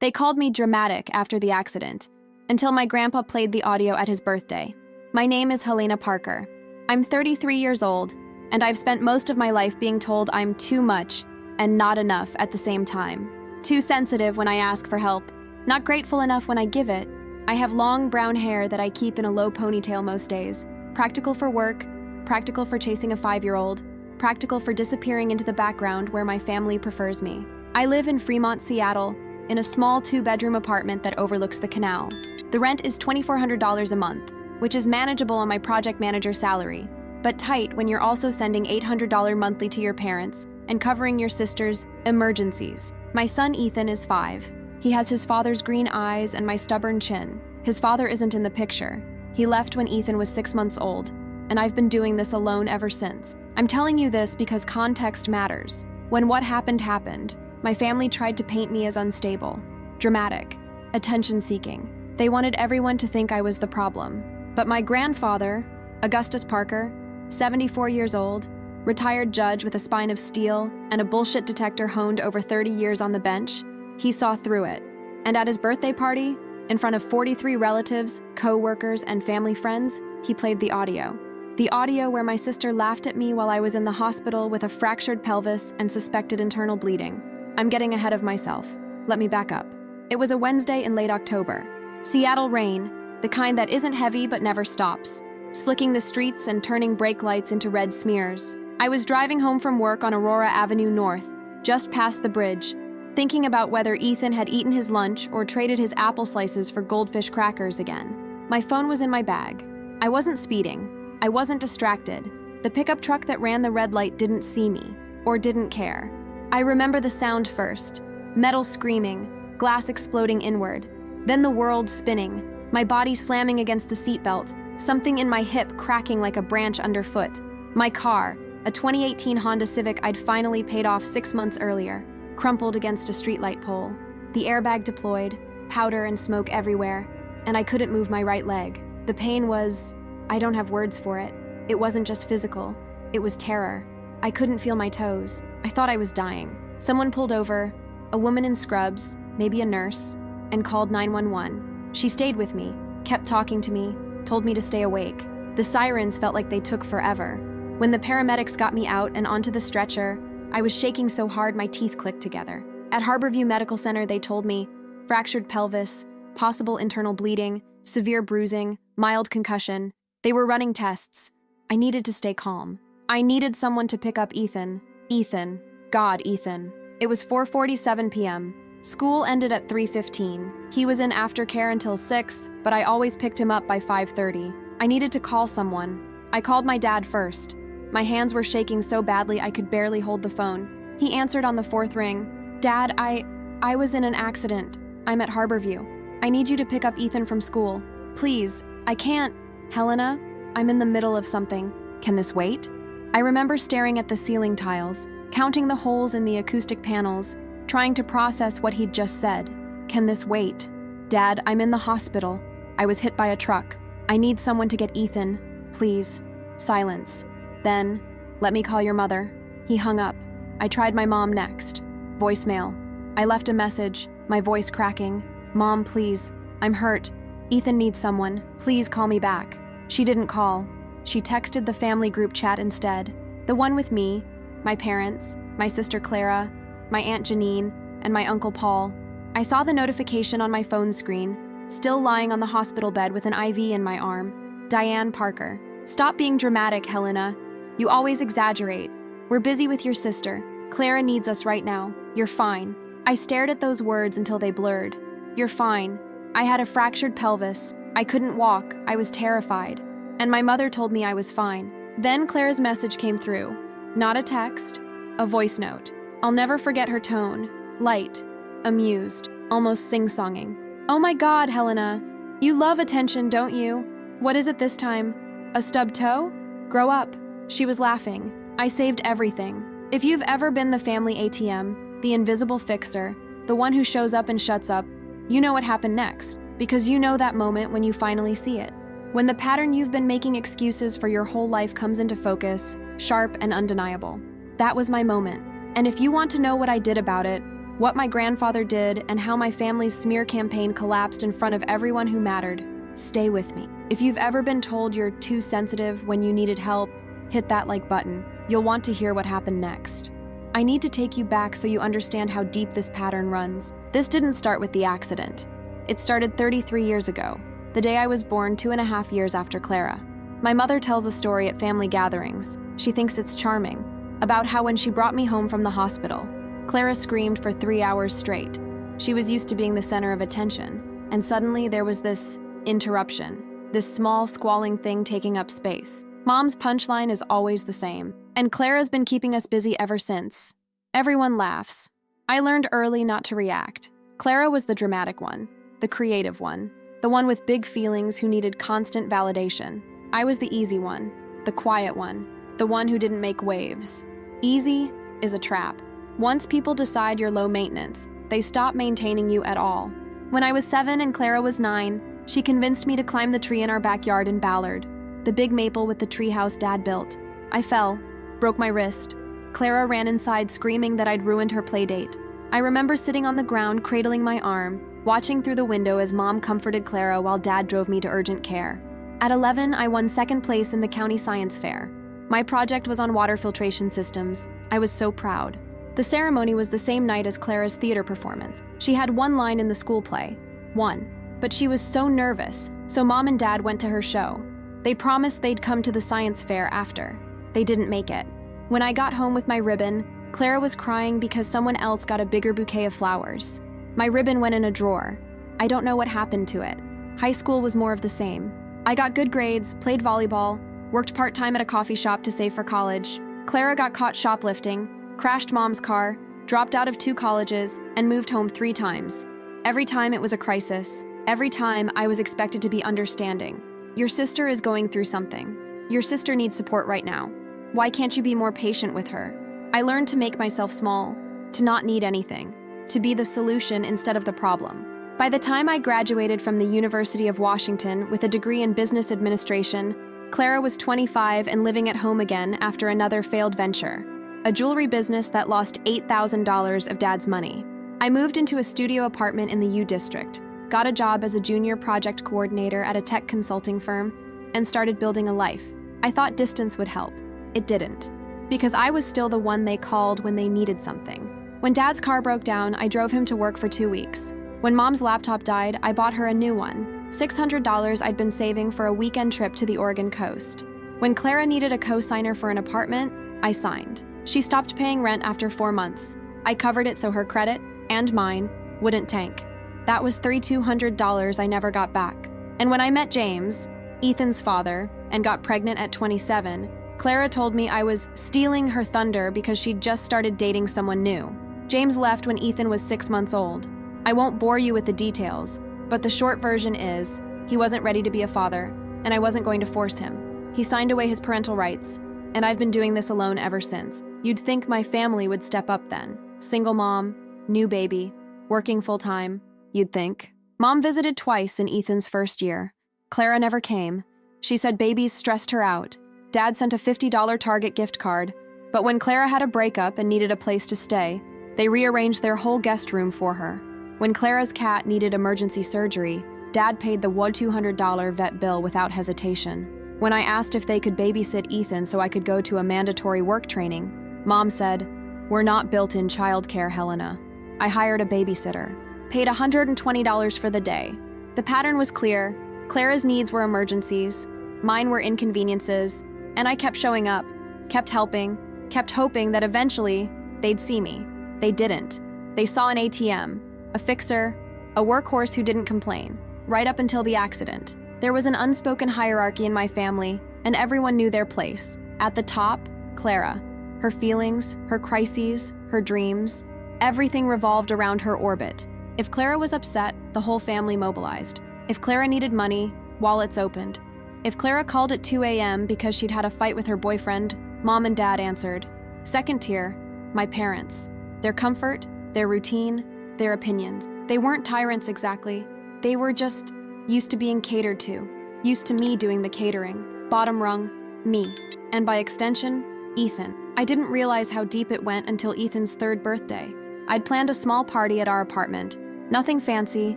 They called me dramatic after the accident, until my grandpa played the audio at his birthday. My name is Helena Parker. I'm 33 years old, and I've spent most of my life being told I'm too much and not enough at the same time. Too sensitive when I ask for help, not grateful enough when I give it. I have long brown hair that I keep in a low ponytail most days. Practical for work, practical for chasing a 5-year-old, practical for disappearing into the background where my family prefers me. I live in Fremont, Seattle, in a small 2-bedroom apartment that overlooks the canal. The rent is $2,400 a month, which is manageable on my project manager salary, but tight when you're also sending $800 monthly to your parents and covering your sister's emergencies. My son Ethan is 5. He has his father's green eyes and my stubborn chin. His father isn't in the picture. He left when Ethan was 6 months old, and I've been doing this alone ever since. I'm telling you this because context matters. When what happened happened, my family tried to paint me as unstable, dramatic, attention-seeking. They wanted everyone to think I was the problem. But my grandfather, Augustus Parker, 74 years old, retired judge with a spine of steel and a bullshit detector honed over 30 years on the bench, he saw through it. And at his birthday party, in front of 43 relatives, co-workers, and family friends, he played the audio. The audio where my sister laughed at me while I was in the hospital with a fractured pelvis and suspected internal bleeding. I'm getting ahead of myself. Let me back up. It was a Wednesday in late October. Seattle rain, the kind that isn't heavy but never stops, slicking the streets and turning brake lights into red smears. I was driving home from work on Aurora Avenue North, just past the bridge, thinking about whether Ethan had eaten his lunch or traded his apple slices for goldfish crackers again. My phone was in my bag. I wasn't speeding. I wasn't distracted. The pickup truck that ran the red light didn't see me, or didn't care. I remember the sound first, metal screaming, glass exploding inward, then the world spinning, my body slamming against the seatbelt, something in my hip cracking like a branch underfoot. My car, a 2018 Honda Civic I'd finally paid off 6 months earlier, crumpled against a streetlight pole. The airbag deployed, powder and smoke everywhere, and I couldn't move my right leg. The pain was, I don't have words for it. It wasn't just physical, it was terror. I couldn't feel my toes. I thought I was dying. Someone pulled over, a woman in scrubs, maybe a nurse, and called 911. She stayed with me, kept talking to me, told me to stay awake. The sirens felt like they took forever. When the paramedics got me out and onto the stretcher, I was shaking so hard my teeth clicked together. At Harborview Medical Center, they told me fractured pelvis, possible internal bleeding, severe bruising, mild concussion. They were running tests. I needed to stay calm. I needed someone to pick up Ethan. Ethan. God, Ethan. It was 4:47 p.m. School ended at 3:15. He was in aftercare until 6, but I always picked him up by 5:30. I needed to call someone. I called my dad first. My hands were shaking so badly I could barely hold the phone. He answered on the 4th ring. Dad, I was in an accident. I'm at Harborview. I need you to pick up Ethan from school. Please, I can't. Helena, I'm in the middle of something. Can this wait? I remember staring at the ceiling tiles, counting the holes in the acoustic panels, trying to process what he'd just said. Can this wait? Dad, I'm in the hospital. I was hit by a truck. I need someone to get Ethan. Please. Silence. Then, let me call your mother. He hung up. I tried my mom next. Voicemail. I left a message, my voice cracking. Mom, please. I'm hurt. Ethan needs someone. Please call me back. She didn't call. She texted the family group chat instead. The one with me, my parents, my sister Clara, my Aunt Janine, and my Uncle Paul. I saw the notification on my phone screen, still lying on the hospital bed with an IV in my arm. Diane Parker. Stop being dramatic, Helena. You always exaggerate. We're busy with your sister. Clara needs us right now. You're fine. I stared at those words until they blurred. You're fine. I had a fractured pelvis. I couldn't walk. I was terrified. And my mother told me I was fine. Then Clara's message came through. Not a text, a voice note. I'll never forget her tone. Light, amused, almost sing-songing. Oh my God, Helena. You love attention, don't you? What is it this time? A stubbed toe? Grow up. She was laughing. I saved everything. If you've ever been the family ATM, the invisible fixer, the one who shows up and shuts up, you know what happened next, because you know that moment when you finally see it. When the pattern you've been making excuses for your whole life comes into focus, sharp and undeniable. That was my moment. And if you want to know what I did about it, what my grandfather did, and how my family's smear campaign collapsed in front of everyone who mattered. Stay with me. If you've ever been told you're too sensitive when you needed help, hit that like button. You'll want to hear what happened next. I need to take you back so you understand how deep this pattern runs. This didn't start with the accident. It started 33 years ago, the day I was born 2.5 years after Clara. My mother tells a story at family gatherings. She thinks it's charming, about how when she brought me home from the hospital, Clara screamed for 3 hours straight. She was used to being the center of attention, and suddenly there was this interruption, this small, squalling thing taking up space. Mom's punchline is always the same, and Clara's been keeping us busy ever since. Everyone laughs. I learned early not to react. Clara was the dramatic one, the creative one, the one with big feelings who needed constant validation. I was the easy one, the quiet one, the one who didn't make waves. Easy is a trap. Once people decide you're low maintenance, they stop maintaining you at all. When I was 7 and Clara was 9, she convinced me to climb the tree in our backyard in Ballard, the big maple with the treehouse Dad built. I fell, broke my wrist. Clara ran inside screaming that I'd ruined her playdate. I remember sitting on the ground cradling my arm, watching through the window as Mom comforted Clara while Dad drove me to urgent care. At 11, I won 2nd place in the county science fair. My project was on water filtration systems. I was so proud. The ceremony was the same night as Clara's theater performance. She had one line in the school play. One. But she was so nervous, so Mom and Dad went to her show. They promised they'd come to the science fair after. They didn't make it. When I got home with my ribbon, Clara was crying because someone else got a bigger bouquet of flowers. My ribbon went in a drawer. I don't know what happened to it. High school was more of the same. I got good grades, played volleyball, worked part-time at a coffee shop to save for college. Clara got caught shoplifting, crashed Mom's car, dropped out of 2 colleges, and moved home 3 times. Every time it was a crisis. Every time I was expected to be understanding. Your sister is going through something. Your sister needs support right now. Why can't you be more patient with her? I learned to make myself small, to not need anything, to be the solution instead of the problem. By the time I graduated from the University of Washington with a degree in business administration, Clara was 25 and living at home again after another failed venture, a jewelry business that lost $8,000 of Dad's money. I moved into a studio apartment in the U District, got a job as a junior project coordinator at a tech consulting firm, and started building a life. I thought distance would help. It didn't, because I was still the one they called when they needed something. When Dad's car broke down, I drove him to work for 2 weeks. When Mom's laptop died, I bought her a new one, $600 I'd been saving for a weekend trip to the Oregon coast. When Clara needed a co-signer for an apartment, I signed. She stopped paying rent after 4 months. I covered it so her credit, and mine, wouldn't tank. That was $3,200 I never got back. And when I met James, Ethan's father, and got pregnant at 27, Clara told me I was stealing her thunder because she'd just started dating someone new. James left when Ethan was 6 months old. I won't bore you with the details, but the short version is, he wasn't ready to be a father, and I wasn't going to force him. He signed away his parental rights, and I've been doing this alone ever since. You'd think my family would step up then. Single mom, new baby, working full-time, you'd think. Mom visited twice in Ethan's first year. Clara never came. She said babies stressed her out. Dad sent a $50 Target gift card, but when Clara had a breakup and needed a place to stay, they rearranged their whole guest room for her. When Clara's cat needed emergency surgery, Dad paid the $200 vet bill without hesitation. When I asked if they could babysit Ethan so I could go to a mandatory work training, Mom said, "We're not built-in childcare, Helena." I hired a babysitter, paid $120 for the day. The pattern was clear. Clara's needs were emergencies, mine were inconveniences, and I kept showing up, kept helping, kept hoping that eventually they'd see me. They didn't. They saw an ATM, a fixer, a workhorse who didn't complain, right up until the accident. There was an unspoken hierarchy in my family, and everyone knew their place. At the top, Clara. Her feelings, her crises, her dreams, everything revolved around her orbit. If Clara was upset, the whole family mobilized. If Clara needed money, wallets opened. If Clara called at 2 a.m. because she'd had a fight with her boyfriend, Mom and Dad answered. Second tier, my parents. Their comfort, their routine, their opinions. They weren't tyrants exactly. They were just used to being catered to, used to me doing the catering. Bottom rung, me. And by extension, Ethan. I didn't realize how deep it went until Ethan's 3rd birthday. I'd planned a small party at our apartment. Nothing fancy,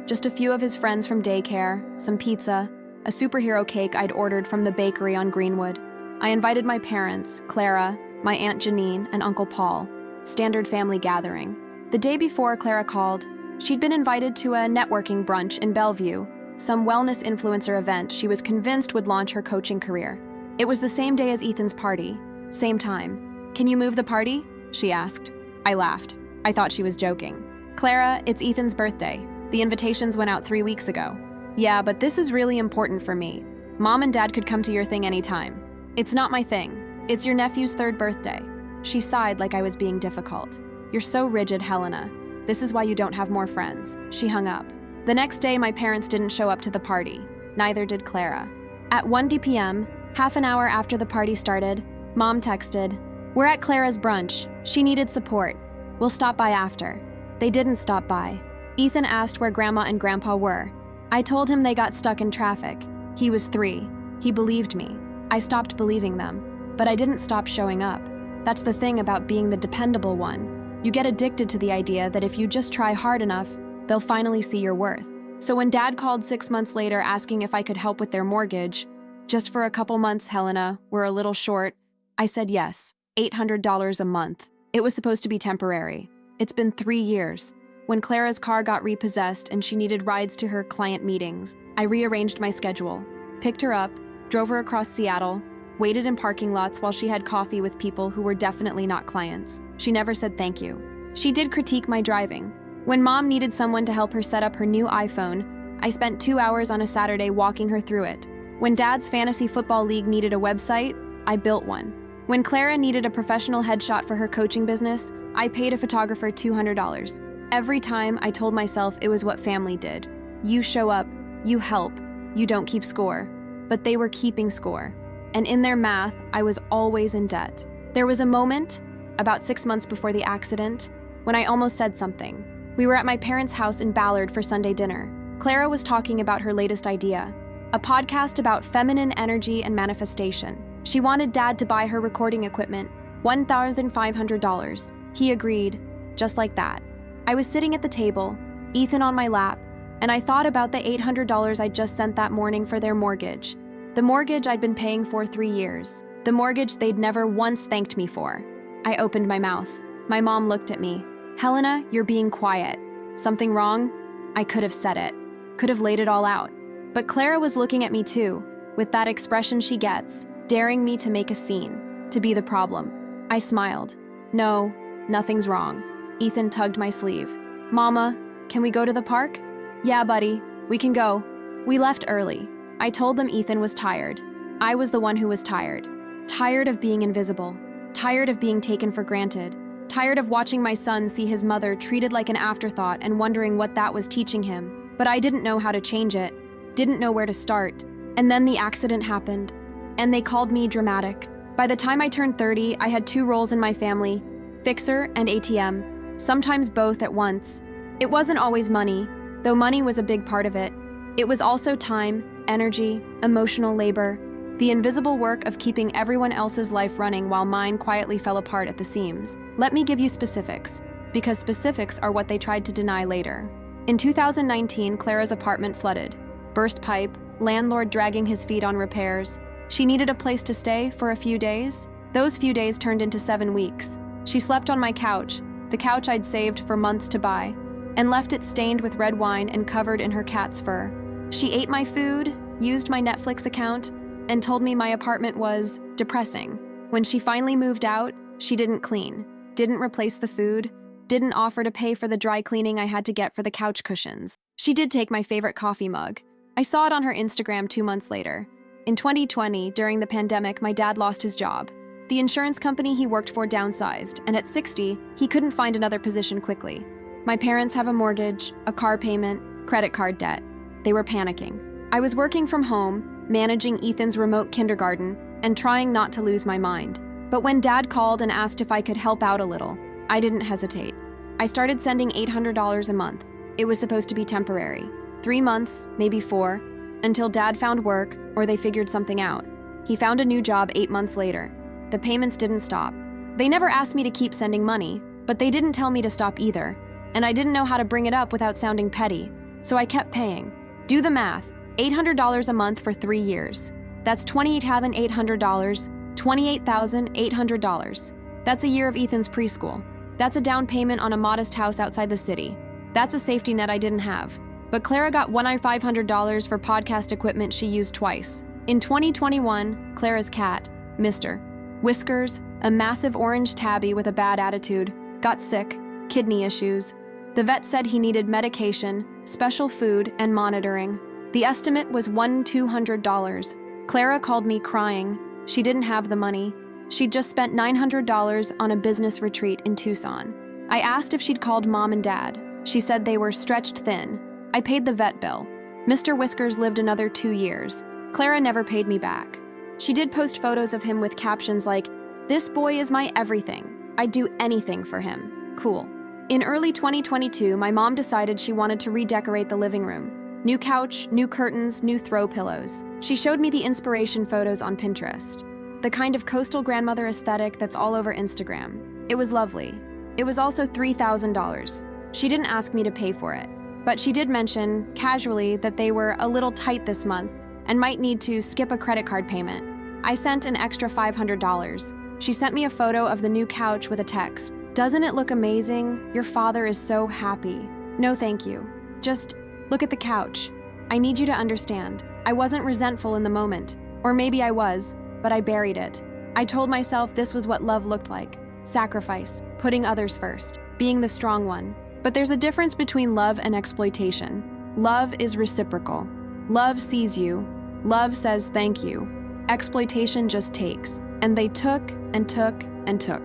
just a few of his friends from daycare, some pizza, a superhero cake I'd ordered from the bakery on Greenwood. I invited my parents, Clara, my Aunt Janine, and Uncle Paul. Standard family gathering. The day before Clara called, she'd been invited to a networking brunch in Bellevue, some wellness influencer event she was convinced would launch her coaching career. It was the same day as Ethan's party, same time. "Can you move the party?" she asked. I laughed. I thought she was joking. "Clara, it's Ethan's birthday. The invitations went out 3 weeks ago." "Yeah, but this is really important for me. Mom and Dad could come to your thing anytime." "It's not my thing. It's your nephew's 3rd birthday." She sighed like I was being difficult. "You're so rigid, Helena. This is why you don't have more friends." She hung up. The next day, my parents didn't show up to the party. Neither did Clara. At 1 p.m., half an hour after the party started, Mom texted, "We're at Clara's brunch. She needed support. We'll stop by after." They didn't stop by. Ethan asked where Grandma and Grandpa were. I told him they got stuck in traffic. He was 3. He believed me. I stopped believing them. But I didn't stop showing up. That's the thing about being the dependable one. You get addicted to the idea that if you just try hard enough, they'll finally see your worth. So when Dad called 6 months later asking if I could help with their mortgage, "Just for a couple months, Helena, we're a little short," I said yes, $800 a month. It was supposed to be temporary. It's been 3 years. When Clara's car got repossessed and she needed rides to her client meetings, I rearranged my schedule, picked her up, drove her across Seattle, waited in parking lots while she had coffee with people who were definitely not clients. She never said thank you. She did critique my driving. When Mom needed someone to help her set up her new iPhone, I spent 2 hours on a Saturday walking her through it. When Dad's fantasy football league needed a website, I built one. When Clara needed a professional headshot for her coaching business, I paid a photographer $200. Every time I told myself it was what family did. You show up, you help, you don't keep score. But they were keeping score. And in their math, I was always in debt. There was a moment, about 6 months before the accident, when I almost said something. We were at my parents' house in Ballard for Sunday dinner. Clara was talking about her latest idea, a podcast about feminine energy and manifestation. She wanted Dad to buy her recording equipment, $1,500. He agreed, just like that. I was sitting at the table, Ethan on my lap, and I thought about the $800 I'd just sent that morning for their mortgage. The mortgage I'd been paying for 3 years. The mortgage they'd never once thanked me for. I opened my mouth. My mom looked at me. "Helena, you're being quiet. Something wrong?" I could have said it. Could have laid it all out. But Clara was looking at me too, with that expression she gets, daring me to make a scene, to be the problem. I smiled. "No, nothing's wrong." Ethan tugged my sleeve. "Mama, can we go to the park?" "Yeah, buddy, we can go." We left early. I told them Ethan was tired. I was the one who was tired. Tired of being invisible. Tired of being taken for granted. Tired of watching my son see his mother treated like an afterthought and wondering what that was teaching him. But I didn't know how to change it. Didn't know where to start. And then the accident happened. And they called me dramatic. By the time I turned 30, I had 2 roles in my family, fixer and ATM, sometimes both at once. It wasn't always money, though money was a big part of it. It was also time, energy, emotional labor, the invisible work of keeping everyone else's life running while mine quietly fell apart at the seams. Let me give you specifics, because specifics are what they tried to deny later. In 2019, Clara's apartment flooded. Burst pipe, landlord dragging his feet on repairs. She needed a place to stay for a few days. Those few days turned into 7 weeks. She slept on my couch, the couch I'd saved for months to buy, and left it stained with red wine and covered in her cat's fur. She ate my food, used my Netflix account, and told me my apartment was depressing. When she finally moved out, she didn't clean, didn't replace the food, didn't offer to pay for the dry cleaning I had to get for the couch cushions. She did take my favorite coffee mug. I saw it on her Instagram 2 months later. In 2020, during the pandemic, my dad lost his job. The insurance company he worked for downsized, and at 60, he couldn't find another position quickly. My parents have a mortgage, a car payment, credit card debt. They were panicking. I was working from home, managing Ethan's remote kindergarten, and trying not to lose my mind. But when Dad called and asked if I could help out a little, I didn't hesitate. I started sending $800 a month. It was supposed to be temporary. 3 months, maybe 4, until Dad found work or they figured something out. He found a new job 8 months later. The payments didn't stop. They never asked me to keep sending money. But they didn't tell me to stop either, and I didn't know how to bring it up without sounding petty, so I kept paying. Do the math, $800 a month for 3 years. That's $28,800, $28,800. That's a year of Ethan's preschool. That's a down payment on a modest house outside the city. That's a safety net I didn't have. But Clara got $1,500 for podcast equipment she used twice. In 2021, Clara's cat, Mr. Whiskers, a massive orange tabby with a bad attitude, got sick, kidney issues. The vet said he needed medication, special food, and monitoring. The estimate was $200. Clara called me crying. She didn't have the money. She'd just spent $900 on a business retreat in Tucson. I asked if she'd called mom and dad. She said they were stretched thin. I paid the vet bill. Mr. Whiskers lived another 2 years. Clara never paid me back. She did post photos of him with captions like, "This boy is my everything. I'd do anything for him. Cool." In early 2022, my mom decided she wanted to redecorate the living room. New couch, new curtains, new throw pillows. She showed me the inspiration photos on Pinterest. The kind of coastal grandmother aesthetic that's all over Instagram. It was lovely. It was also $3,000. She didn't ask me to pay for it, but she did mention, casually, that they were a little tight this month and might need to skip a credit card payment. I sent an extra $500. She sent me a photo of the new couch with a text. "Doesn't it look amazing? Your father is so happy." No, thank you. Just look at the couch. I need you to understand. I wasn't resentful in the moment. Or maybe I was, but I buried it. I told myself this was what love looked like. Sacrifice, putting others first, being the strong one. But there's a difference between love and exploitation. Love is reciprocal. Love sees you. Love says thank you. Exploitation just takes. And they took and took and took.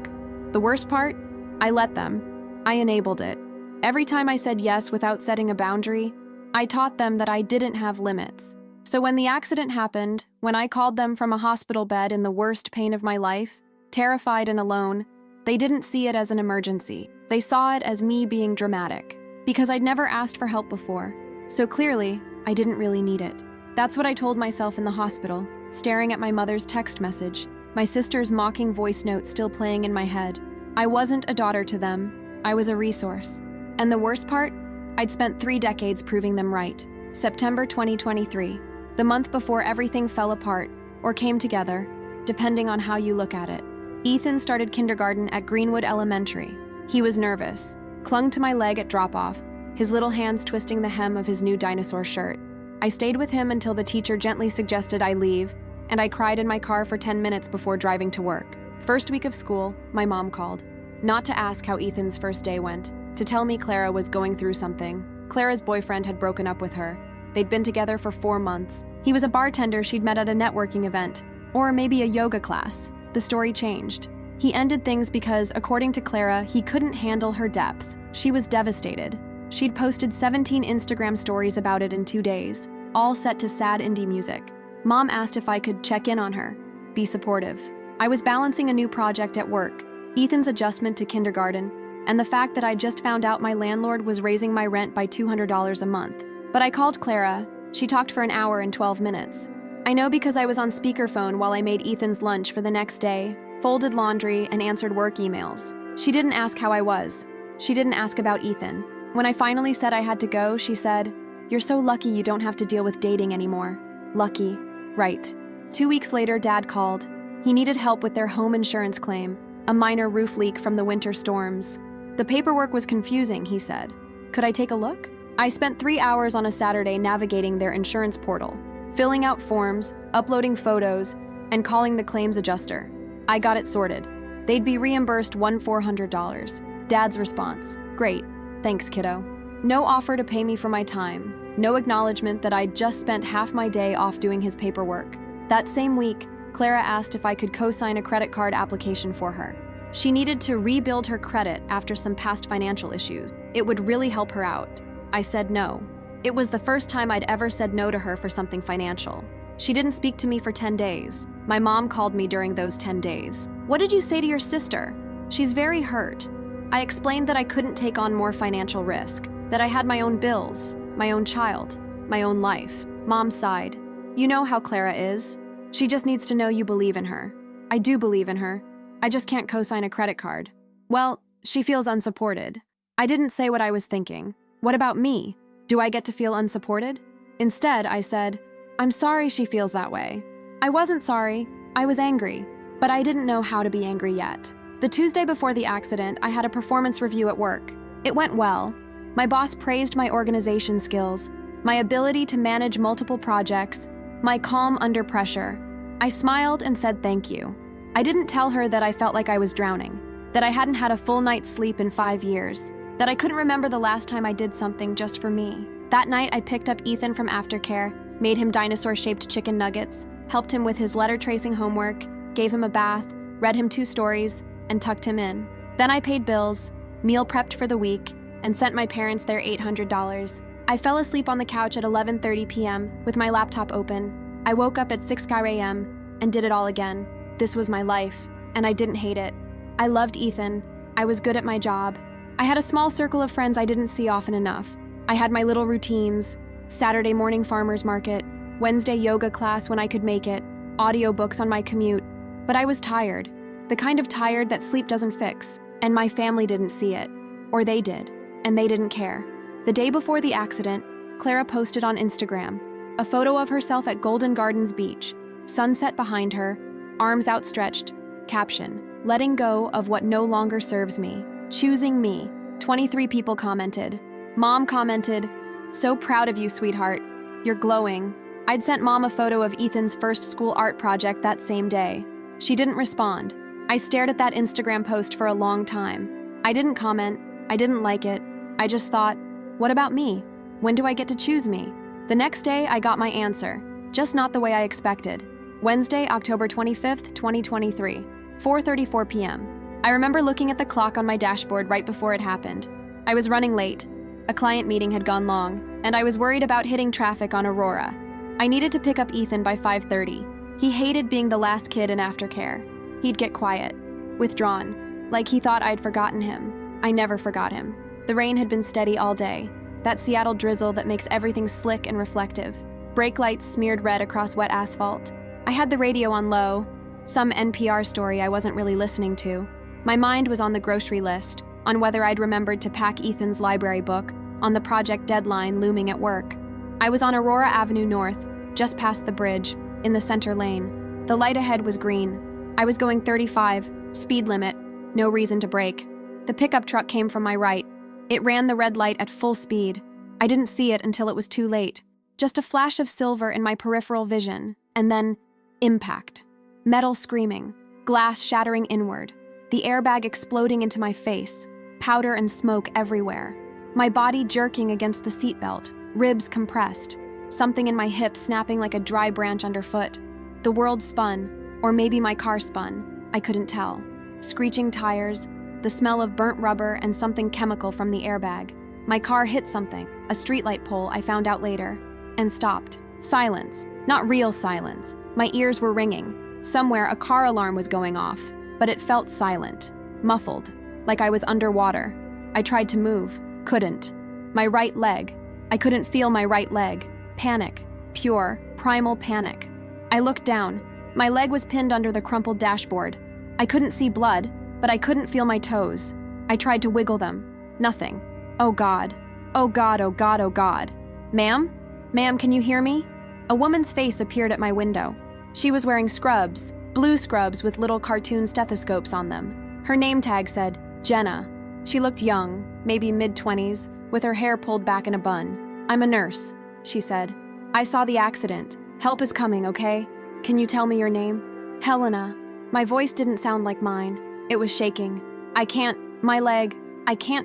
The worst part? I let them. I enabled it. Every time I said yes without setting a boundary, I taught them that I didn't have limits. So when the accident happened, when I called them from a hospital bed in the worst pain of my life, terrified and alone, they didn't see it as an emergency. They saw it as me being dramatic, because I'd never asked for help before. So clearly, I didn't really need it. That's what I told myself in the hospital, staring at my mother's text message, my sister's mocking voice note still playing in my head. I wasn't a daughter to them. I was a resource. And the worst part? I'd spent 3 decades proving them right. September 2023, the month before everything fell apart, or came together, depending on how you look at it. Ethan started kindergarten at Greenwood Elementary. He was nervous, clung to my leg at drop-off, his little hands twisting the hem of his new dinosaur shirt. I stayed with him until the teacher gently suggested I leave, and I cried in my car for 10 minutes before driving to work. First week of school, my mom called. Not to ask how Ethan's first day went, to tell me Clara was going through something. Clara's boyfriend had broken up with her. They'd been together for 4 months. He was a bartender she'd met at a networking event, or maybe a yoga class. The story changed. He ended things because, according to Clara, he couldn't handle her depth. She was devastated. She'd posted 17 Instagram stories about it in 2 days, all set to sad indie music. Mom asked if I could check in on her, be supportive. I was balancing a new project at work, Ethan's adjustment to kindergarten, and the fact that I just found out my landlord was raising my rent by $200 a month. But I called Clara. She talked for an hour and 12 minutes. I know because I was on speakerphone while I made Ethan's lunch for the next day, folded laundry, and answered work emails. She didn't ask how I was. She didn't ask about Ethan. When I finally said I had to go, she said, "You're so lucky you don't have to deal with dating anymore." Lucky. Right. 2 weeks later, Dad called. He needed help with their home insurance claim, a minor roof leak from the winter storms. The paperwork was confusing, he said. Could I take a look? I spent 3 hours on a Saturday navigating their insurance portal, filling out forms, uploading photos, and calling the claims adjuster. I got it sorted. They'd be reimbursed $400. Dad's response, "Great, thanks, kiddo." No offer to pay me for my time. No acknowledgement that I'd just spent half my day off doing his paperwork. That same week, Clara asked if I could co-sign a credit card application for her. She needed to rebuild her credit after some past financial issues. It would really help her out. I said no. It was the first time I'd ever said no to her for something financial. She didn't speak to me for 10 days. My mom called me during those 10 days. "What did you say to your sister?" "She's very hurt." I explained that I couldn't take on more financial risk, that I had my own bills, my own child, my own life. Mom sighed. "You know how Clara is. She just needs to know you believe in her." "I do believe in her. I just can't co-sign a credit card." "Well, She feels unsupported. I didn't say what I was thinking. What about me? Do I get to feel unsupported? Instead, I said, I'm sorry she feels that way. I wasn't sorry. I was angry, but I didn't know how to be angry yet. The Tuesday before the accident, I had a performance review at work. It went well. My boss praised my organization skills, my ability to manage multiple projects, my calm under pressure. I smiled and said thank you. I didn't tell her that I felt like I was drowning, that I hadn't had a full night's sleep in 5 years, that I couldn't remember the last time I did something just for me. That night, I picked up Ethan from aftercare, made him dinosaur-shaped chicken nuggets, helped him with his letter tracing homework, gave him a bath, read him 2 stories, and tucked him in. Then I paid bills, meal prepped for the week, and sent my parents their $800. I fell asleep on the couch at 11:30 p.m. with my laptop open. I woke up at 6 a.m. and did it all again. This was my life, and I didn't hate it. I loved Ethan. I was good at my job. I had a small circle of friends I didn't see often enough. I had my little routines, Saturday morning farmer's market, Wednesday yoga class when I could make it, audiobooks on my commute. But I was tired, the kind of tired that sleep doesn't fix, and my family didn't see it. Or they did, and they didn't care. The day before the accident, Clara posted on Instagram a photo of herself at Golden Gardens Beach, sunset behind her, arms outstretched, caption, letting go of what no longer serves me, choosing me. 23 people commented. Mom commented, so proud of you, sweetheart. You're glowing. I'd sent Mom a photo of Ethan's first school art project that same day. She didn't respond. I stared at that Instagram post for a long time. I didn't comment. I didn't like it. I just thought, what about me? When do I get to choose me? The next day, I got my answer, just not the way I expected. Wednesday, October 25th, 2023, 4:34 p.m. I remember looking at the clock on my dashboard right before it happened. I was running late. A client meeting had gone long, and I was worried about hitting traffic on Aurora. I needed to pick up Ethan by 5:30. He hated being the last kid in aftercare. He'd get quiet, withdrawn, like he thought I'd forgotten him. I never forgot him. The rain had been steady all day, that Seattle drizzle that makes everything slick and reflective. Brake lights smeared red across wet asphalt. I had the radio on low, some NPR story I wasn't really listening to. My mind was on the grocery list, on whether I'd remembered to pack Ethan's library book, on the project deadline looming at work. I was on Aurora Avenue North, just past the bridge, in the center lane. The light ahead was green. I was going 35, speed limit, no reason to brake. The pickup truck came from my right. It ran the red light at full speed. I didn't see it until it was too late. Just a flash of silver in my peripheral vision, and then impact. Metal screaming, glass shattering inward, the airbag exploding into my face, powder and smoke everywhere. My body jerking against the seatbelt, ribs compressed, something in my hip snapping like a dry branch underfoot. The world spun, or maybe my car spun. I couldn't tell. Screeching tires, the smell of burnt rubber and something chemical from the airbag. My car hit something, a streetlight pole I found out later, and stopped. Silence. Not real silence. My ears were ringing. Somewhere a car alarm was going off, but it felt silent, muffled, like I was underwater. I tried to move, couldn't. My right leg. I couldn't feel my right leg. Panic. Pure, primal panic. I looked down. My leg was pinned under the crumpled dashboard. I couldn't see blood, but I couldn't feel my toes. I tried to wiggle them. Nothing. Oh God. Oh God, oh God, oh God. Ma'am? Ma'am, can you hear me? A woman's face appeared at my window. She was wearing scrubs, blue scrubs with little cartoon stethoscopes on them. Her name tag said, Jenna. She looked young, maybe mid-20s, with her hair pulled back in a bun. I'm a nurse, she said. I saw the accident. Help is coming, okay? Can you tell me your name? Helena. My voice didn't sound like mine. It was shaking. I can't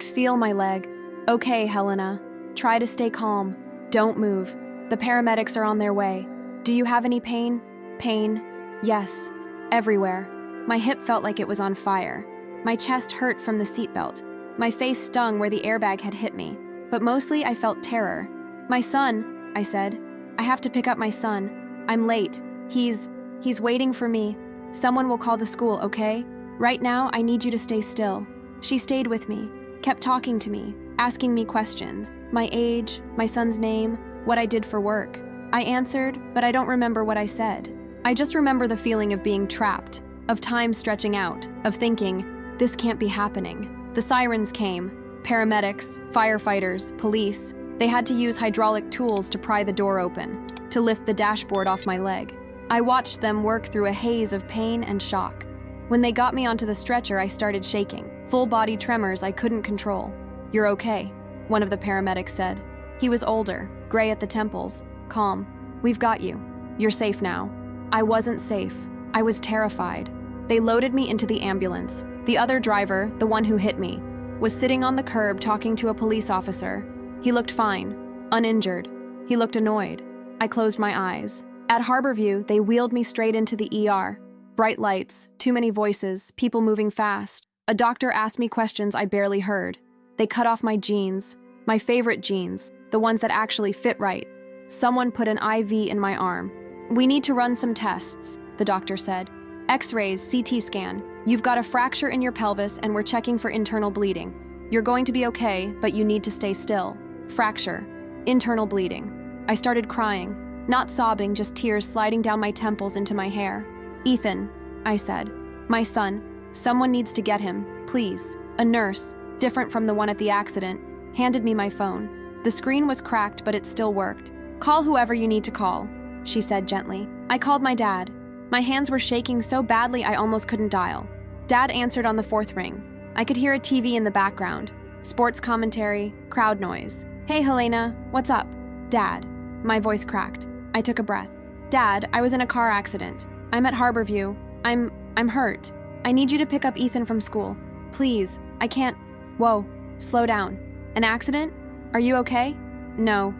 feel my leg. Okay, Helena. Try to stay calm. Don't move. The paramedics are on their way. Do you have any pain? Pain? Yes. Everywhere. My hip felt like it was on fire. My chest hurt from the seatbelt. My face stung where the airbag had hit me. But mostly I felt terror. My son, I said. I have to pick up my son. I'm late. He's waiting for me. Someone will call the school, okay? Right now, I need you to stay still. She stayed with me, kept talking to me, asking me questions. My age, my son's name, what I did for work. I answered, but I don't remember what I said. I just remember the feeling of being trapped, of time stretching out, of thinking, this can't be happening. The sirens came. Paramedics, firefighters, police. They had to use hydraulic tools to pry the door open, to lift the dashboard off my leg. I watched them work through a haze of pain and shock. When they got me onto the stretcher, I started shaking. Full body tremors I couldn't control. "You're okay," one of the paramedics said. He was older, gray at the temples, calm. "We've got you. You're safe now." I wasn't safe. I was terrified. They loaded me into the ambulance. The other driver, the one who hit me, was sitting on the curb talking to a police officer. He looked fine, uninjured. He looked annoyed. I closed my eyes. At Harborview, they wheeled me straight into the ER. Bright lights, too many voices, people moving fast. A doctor asked me questions I barely heard. They cut off my jeans, my favorite jeans, the ones that actually fit right. Someone put an IV in my arm. "We need to run some tests," the doctor said. "X-rays, CT scan. You've got a fracture in your pelvis and we're checking for internal bleeding. You're going to be okay, but you need to stay still." Fracture, internal bleeding. I started crying, not sobbing, just tears sliding down my temples into my hair. "Ethan," I said. "My son. Someone needs to get him, please." A nurse, different from the one at the accident, handed me my phone. The screen was cracked, but it still worked. "Call whoever you need to call," she said gently. I called my dad. My hands were shaking so badly I almost couldn't dial. Dad answered on the fourth ring. I could hear a TV in the background. Sports commentary, crowd noise. "Hey, Helena, what's up?" "Dad." My voice cracked. I took a breath. "Dad, I was in a car accident. I'm at Harborview. I'm hurt. I need you to pick up Ethan from school. Please, I can't." "Whoa, slow down. An accident? Are you okay?" No,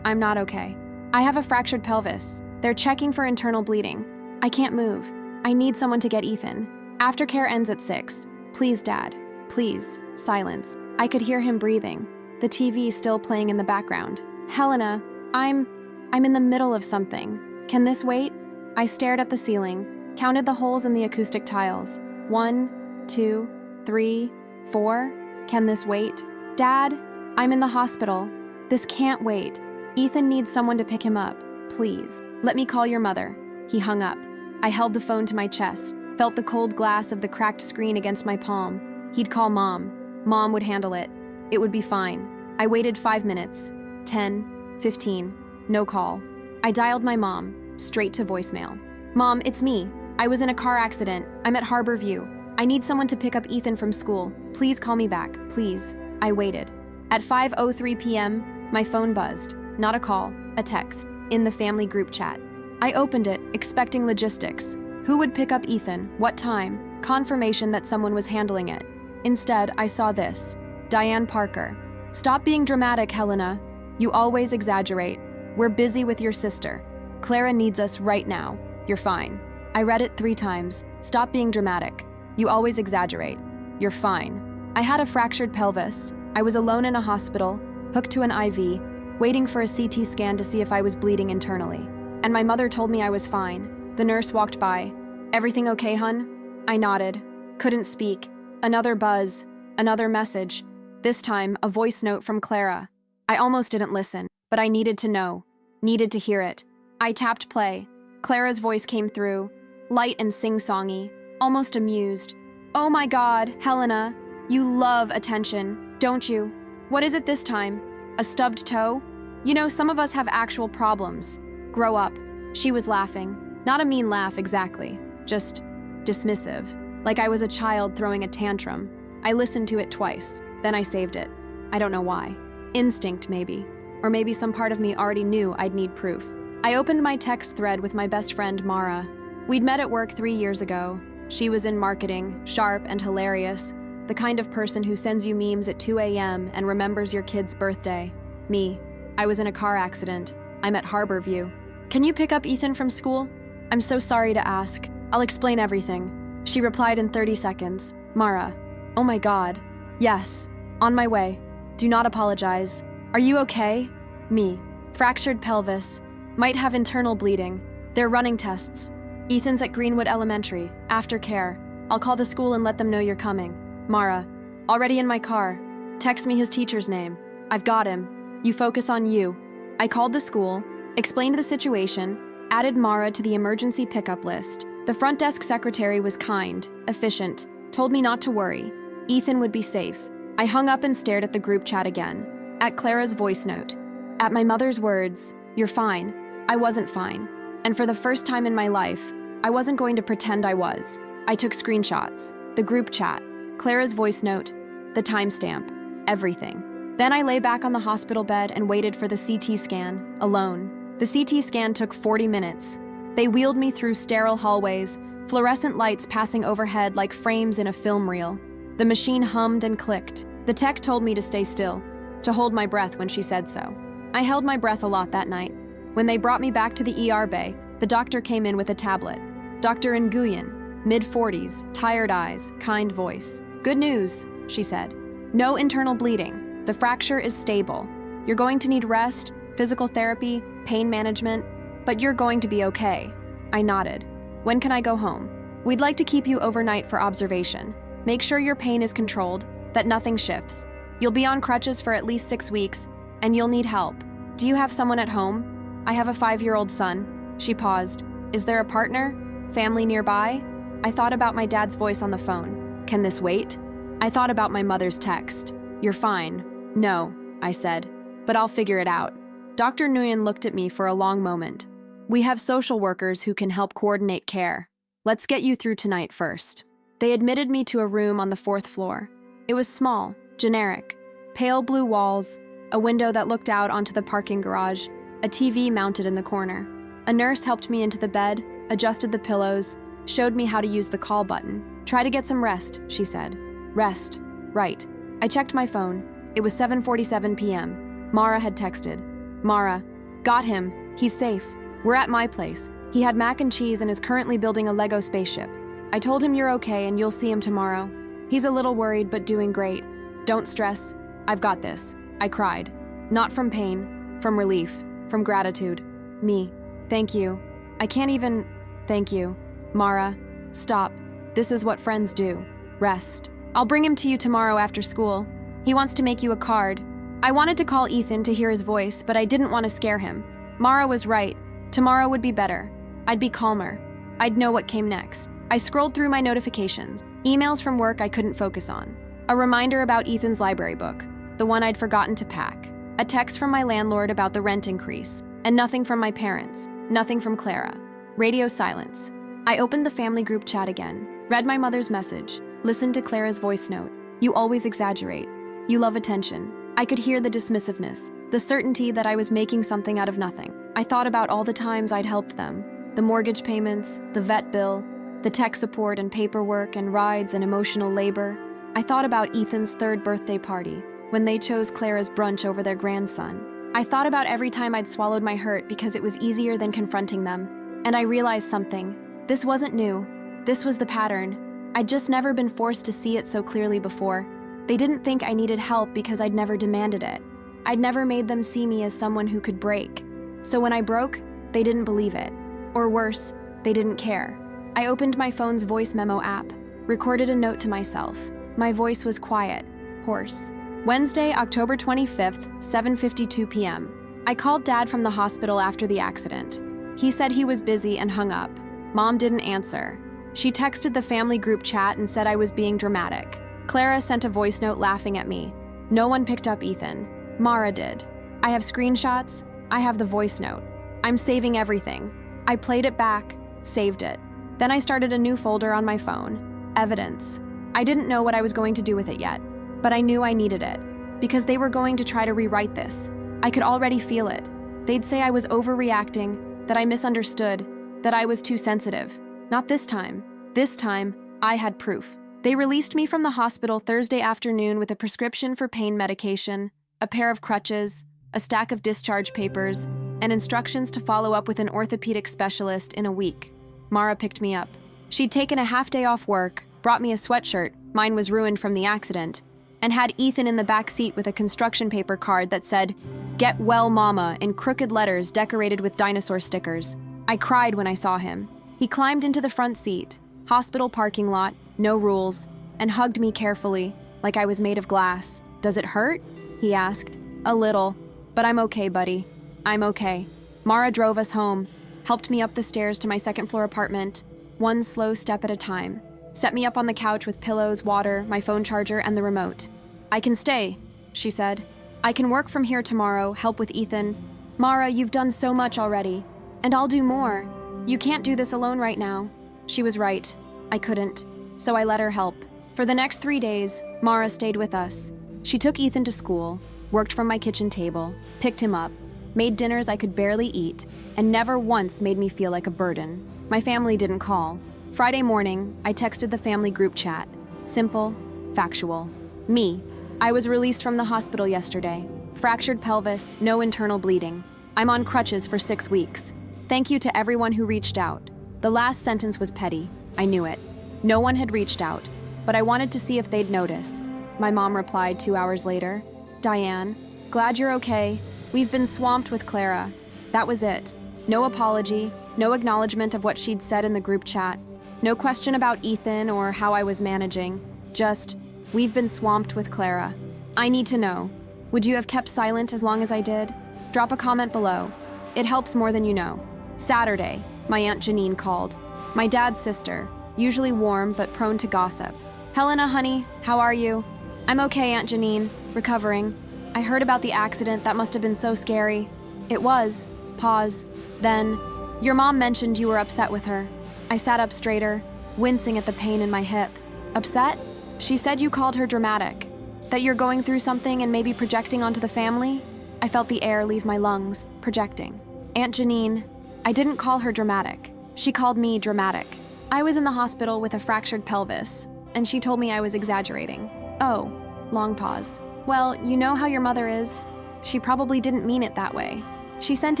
I'm not okay. I have a fractured pelvis. They're checking for internal bleeding. I can't move. I need someone to get Ethan. Aftercare ends at 6. Please, Dad. Please." Silence. I could hear him breathing. The TV still playing in the background. "Helena, I'm in the middle of something. Can this wait?" I stared at the ceiling, counted the holes in the acoustic tiles. 1, 2, 3, 4. Can this wait? "Dad, I'm in the hospital. This can't wait. Ethan needs someone to pick him up. Please. Let me call your mother." He hung up. I held the phone to my chest, felt the cold glass of the cracked screen against my palm. He'd call Mom. Mom would handle it. It would be fine. I waited 5 minutes. 10, 15. No call. I dialed my mom, straight to voicemail. "Mom, it's me. I was in a car accident. I'm at Harborview. I need someone to pick up Ethan from school. Please call me back, please." I waited. At 5:03 p.m., my phone buzzed. Not a call, a text, in the family group chat. I opened it, expecting logistics. Who would pick up Ethan? What time? Confirmation that someone was handling it. Instead, I saw this. Diane Parker. "Stop being dramatic, Helena. You always exaggerate. We're busy with your sister. Clara needs us right now. You're fine." I read it 3 times. "Stop being dramatic. You always exaggerate. You're fine." I had a fractured pelvis. I was alone in a hospital, hooked to an IV, waiting for a CT scan to see if I was bleeding internally. And my mother told me I was fine. The nurse walked by. "Everything okay, hun?" I nodded. Couldn't speak. Another buzz. Another message. This time, a voice note from Clara. I almost didn't listen, but I needed to know. Needed to hear it. I tapped play. Clara's voice came through, light and sing-songy, almost amused. "Oh my God, Helena, you love attention, don't you? What is it this time? A stubbed toe? You know, some of us have actual problems. Grow up." She was laughing. Not a mean laugh exactly, just dismissive, like I was a child throwing a tantrum. I listened to it twice, then I saved it. I don't know why. Instinct, maybe. Or maybe some part of me already knew I'd need proof. I opened my text thread with my best friend, Mara. We'd met at work 3 years ago. She was in marketing, sharp and hilarious, the kind of person who sends you memes at 2 a.m. and remembers your kid's birthday. Me. I was in a car accident. I'm at Harborview. "Can you pick up Ethan from school?" "I'm so sorry to ask. I'll explain everything." She replied in 30 seconds. "Mara. Oh my God. Yes. On my way. Do not apologize. Are you okay?" Me. Fractured pelvis. Might have internal bleeding. They're running tests. Ethan's at Greenwood Elementary. Aftercare. I'll call the school and let them know you're coming. Mara. Already in my car. Text me his teacher's name. I've got him. You focus on you. I called the school, explained the situation, added Mara to the emergency pickup list. The front desk secretary was kind, efficient, told me not to worry. Ethan would be safe. I hung up and stared at the group chat again, at Clara's voice note, at my mother's words, "You're fine." I wasn't fine. And for the first time in my life, I wasn't going to pretend I was. I took screenshots, the group chat, Clara's voice note, the timestamp, everything. Then I lay back on the hospital bed and waited for the CT scan, alone. The CT scan took 40 minutes. They wheeled me through sterile hallways, fluorescent lights passing overhead like frames in a film reel. The machine hummed and clicked. The tech told me to stay still, to hold my breath when she said so. I held my breath a lot that night. When they brought me back to the ER bay, the doctor came in with a tablet. Dr. Nguyen, mid-40s, tired eyes, kind voice. "Good news," she said. "No internal bleeding. The fracture is stable. You're going to need rest, physical therapy, pain management, but you're going to be okay." I nodded. "When can I go home?" "We'd like to keep you overnight for observation. Make sure your pain is controlled, that nothing shifts. You'll be on crutches for at least 6 weeks, and you'll need help. Do you have someone at home?" "I have a 5-year-old son." She paused. "Is there a partner? Family nearby?" I thought about my dad's voice on the phone. "Can this wait?" I thought about my mother's text. "You're fine." "No," I said, "but I'll figure it out." Dr. Nguyen looked at me for a long moment. "We have social workers who can help coordinate care. Let's get you through tonight first." They admitted me to a room on the 4th floor. It was small, generic, pale blue walls, a window that looked out onto the parking garage, a TV mounted in the corner. A nurse helped me into the bed, adjusted the pillows, showed me how to use the call button. "Try to get some rest," she said. "Rest. Right." I checked my phone. It was 7:47 p.m. Mara had texted. "Mara, got him. He's safe. We're at my place. He had mac and cheese and is currently building a Lego spaceship. I told him you're okay and you'll see him tomorrow. He's a little worried but doing great. Don't stress. I've got this." I cried. Not from pain, from relief, from gratitude. Me. "Thank you. I can't even... Thank you. Mara, stop. This is what friends do. Rest. I'll bring him to you tomorrow after school. He wants to make you a card." I wanted to call Ethan to hear his voice, but I didn't want to scare him. Mara was right. Tomorrow would be better. I'd be calmer. I'd know what came next. I scrolled through my notifications. Emails from work I couldn't focus on. A reminder about Ethan's library book, the one I'd forgotten to pack. A text from my landlord about the rent increase. And nothing from my parents. Nothing from Clara. Radio silence. I opened the family group chat again, read my mother's message, listened to Clara's voice note. "You always exaggerate. You love attention." I could hear the dismissiveness, the certainty that I was making something out of nothing. I thought about all the times I'd helped them. The mortgage payments, the vet bill, the tech support and paperwork and rides and emotional labor. I thought about Ethan's 3rd birthday party, when they chose Clara's brunch over their grandson. I thought about every time I'd swallowed my hurt because it was easier than confronting them. And I realized something. This wasn't new. This was the pattern. I'd just never been forced to see it so clearly before. They didn't think I needed help because I'd never demanded it. I'd never made them see me as someone who could break. So when I broke, they didn't believe it. Or worse, they didn't care. I opened my phone's voice memo app, recorded a note to myself. My voice was quiet, hoarse. Wednesday, October 25th, 7:52 p.m. I called Dad from the hospital after the accident. He said he was busy and hung up. Mom didn't answer. She texted the family group chat and said I was being dramatic. Clara sent a voice note laughing at me. No one picked up Ethan. Mara did. I have screenshots. I have the voice note. I'm saving everything. I played it back, saved it. Then I started a new folder on my phone. Evidence. I didn't know what I was going to do with it yet, but I knew I needed it, because they were going to try to rewrite this. I could already feel it. They'd say I was overreacting, that I misunderstood, that I was too sensitive. Not this time. This time, I had proof. They released me from the hospital Thursday afternoon with a prescription for pain medication, a pair of crutches, a stack of discharge papers, and instructions to follow up with an orthopedic specialist in a week. Mara picked me up. She'd taken a half day off work, brought me a sweatshirt, mine was ruined from the accident, and had Ethan in the back seat with a construction paper card that said, "Get well, Mama," in crooked letters decorated with dinosaur stickers. I cried when I saw him. He climbed into the front seat, hospital parking lot, no rules, and hugged me carefully, like I was made of glass. "Does it hurt?" he asked. "A little, but I'm okay, buddy. I'm okay." Mara drove us home, helped me up the stairs to my second-floor apartment, one slow step at a time. set me up on the couch with pillows, water, my phone charger, and the remote. "I can stay," she said. "I can work from here tomorrow, help with Ethan. Mara, you've done so much already. And I'll do more. You can't do this alone right now." She was right. I couldn't. So I let her help. For the next 3 days, Mara stayed with us. She took Ethan to school, worked from my kitchen table, picked him up, made dinners I could barely eat, and never once made me feel like a burden. My family didn't call. Friday morning, I texted the family group chat. Simple, factual. Me. I was released from the hospital yesterday. Fractured pelvis, no internal bleeding. I'm on crutches for 6 weeks. Thank you to everyone who reached out. The last sentence was petty. I knew it. No one had reached out, but I wanted to see if they'd notice. My mom replied 2 hours later. "Diane, glad you're okay. We've been swamped with Clara." That was it. No apology, no acknowledgement of what she'd said in the group chat. No question about Ethan or how I was managing. Just, "We've been swamped with Clara." I need to know. Would you have kept silent as long as I did? Drop a comment below. It helps more than you know. Saturday, my Aunt Janine called. My dad's sister, usually warm but prone to gossip. "Helena, honey, how are you?" "I'm okay, Aunt Janine. Recovering. I heard about the accident. That must have been so scary." "It was." Pause. Then, "Your mom mentioned you were upset with her." I sat up straighter, wincing at the pain in my hip. "Upset?" "She said you called her dramatic. That you're going through something and maybe projecting onto the family?" I felt the air leave my lungs. Projecting. "Aunt Janine, I didn't call her dramatic. She called me dramatic. I was in the hospital with a fractured pelvis, and she told me I was exaggerating." "Oh." Long pause. "Well, you know how your mother is. She probably didn't mean it that way. She sent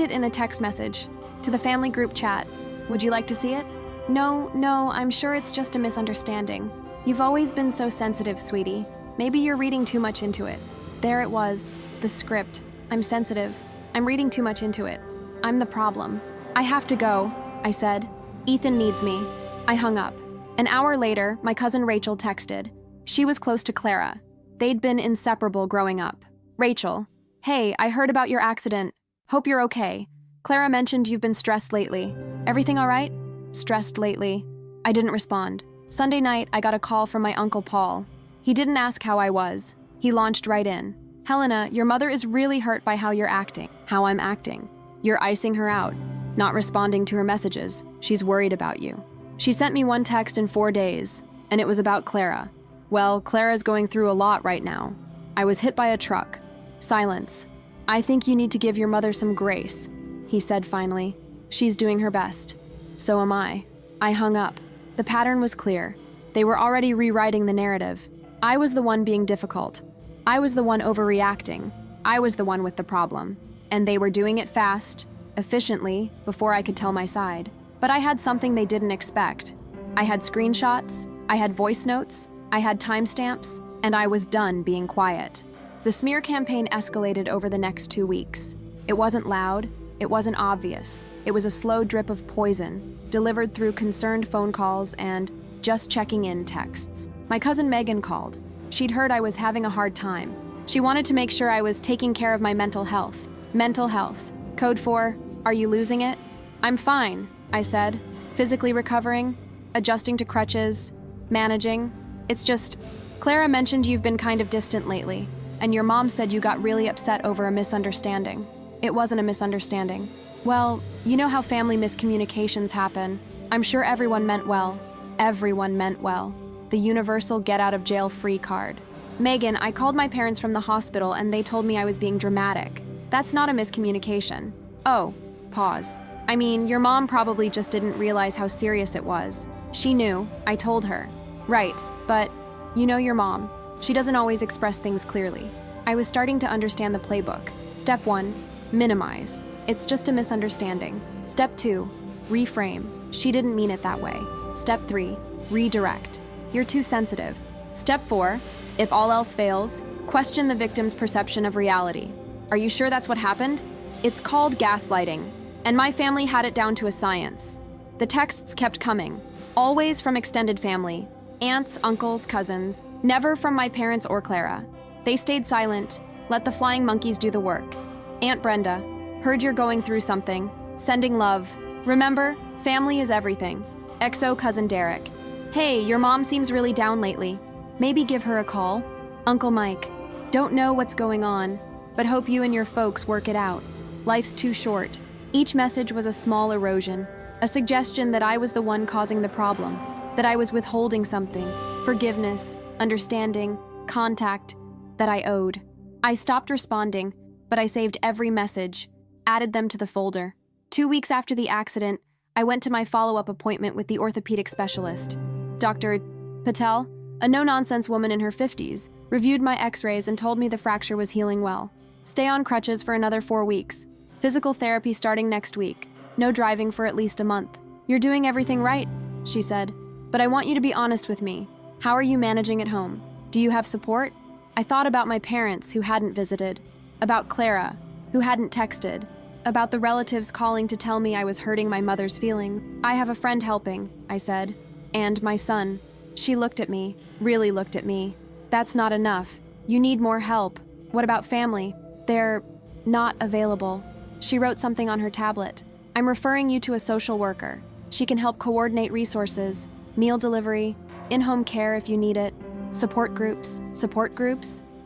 it in a text message to the family group chat. Would you like to see it?" No, I'm sure it's just a misunderstanding. You've always been so sensitive, sweetie. Maybe you're reading too much into it." There it was, the script. I'm sensitive. I'm reading too much into it. I'm the problem. "I have to go," I said. "Ethan needs me." I hung up. An hour later, my cousin Rachel texted. She was close to Clara. They'd been inseparable growing up. "Rachel, hey, I heard about your accident. Hope you're okay. Clara mentioned you've been stressed lately. Everything all right?" "Stressed lately." I didn't respond. Sunday night, I got a call from my Uncle Paul. He didn't ask how I was. He launched right in. "Helena, your mother is really hurt by how you're acting." "How I'm acting?" "You're icing her out. Not responding to her messages. She's worried about you. She sent me one text in 4 days, and it was about Clara. Well, Clara's going through a lot right now. I was hit by a truck." Silence. "I think you need to give your mother some grace," he said finally. "She's doing her best. So am I." I hung up. The pattern was clear. They were already rewriting the narrative. I was the one being difficult. I was the one overreacting. I was the one with the problem. And they were doing it fast, efficiently, before I could tell my side. But I had something they didn't expect. I had screenshots, I had voice notes, I had timestamps, and I was done being quiet. The smear campaign escalated over the next 2 weeks. It wasn't loud, it wasn't obvious. It was a slow drip of poison, delivered through concerned phone calls and just checking in texts. My cousin Megan called. She'd heard I was having a hard time. She wanted to make sure I was taking care of my mental health. Mental health. Code for, are you losing it? "I'm fine," I said. "Physically recovering, adjusting to crutches, managing. It's just, Clara mentioned you've been kind of distant lately, and your mom said you got really upset over a misunderstanding." "It wasn't a misunderstanding." "Well, you know how family miscommunications happen. I'm sure everyone meant well." Everyone meant well. The universal get-out-of-jail-free card. "Megan, I called my parents from the hospital and they told me I was being dramatic. That's not a miscommunication." "Oh." Pause. "I mean, your mom probably just didn't realize how serious it was. She knew. I told her." "Right, but you know your mom. She doesn't always express things clearly." I was starting to understand the playbook. Step 1, minimize. It's just a misunderstanding. Step 2, reframe. She didn't mean it that way. Step 3, redirect. You're too sensitive. Step 4, if all else fails, question the victim's perception of reality. Are you sure that's what happened? It's called gaslighting, and my family had it down to a science. The texts kept coming, always from extended family, aunts, uncles, cousins, never from my parents or Clara. They stayed silent, let the flying monkeys do the work. "Aunt Brenda, heard you're going through something. Sending love. Remember, family is everything. XO Cousin Derek." Hey, your mom seems really down lately. Maybe give her a call. Uncle Mike. Don't know what's going on, but hope you and your folks work it out. Life's too short. Each message was a small erosion, a suggestion that I was the one causing the problem, that I was withholding something, forgiveness, understanding, contact, that I owed. I stopped responding, but I saved every message, added them to the folder. 2 weeks after the accident, I went to my follow-up appointment with the orthopedic specialist. Dr. Patel, a no-nonsense woman in her 50s, reviewed my x-rays and told me the fracture was healing well. Stay on crutches for another 4 weeks. Physical therapy starting next week. No driving for at least a month. You're doing everything right, she said. But I want you to be honest with me. How are you managing at home? Do you have support? I thought about my parents who hadn't visited, about Clara, who hadn't texted, about the relatives calling to tell me I was hurting my mother's feelings. I have a friend helping, I said. And my son. She looked at me, really looked at me. That's not enough. You need more help. What about family? They're not available. She wrote something on her tablet. I'm referring you to a social worker. She can help coordinate resources, meal delivery, in-home care if you need it, support groups.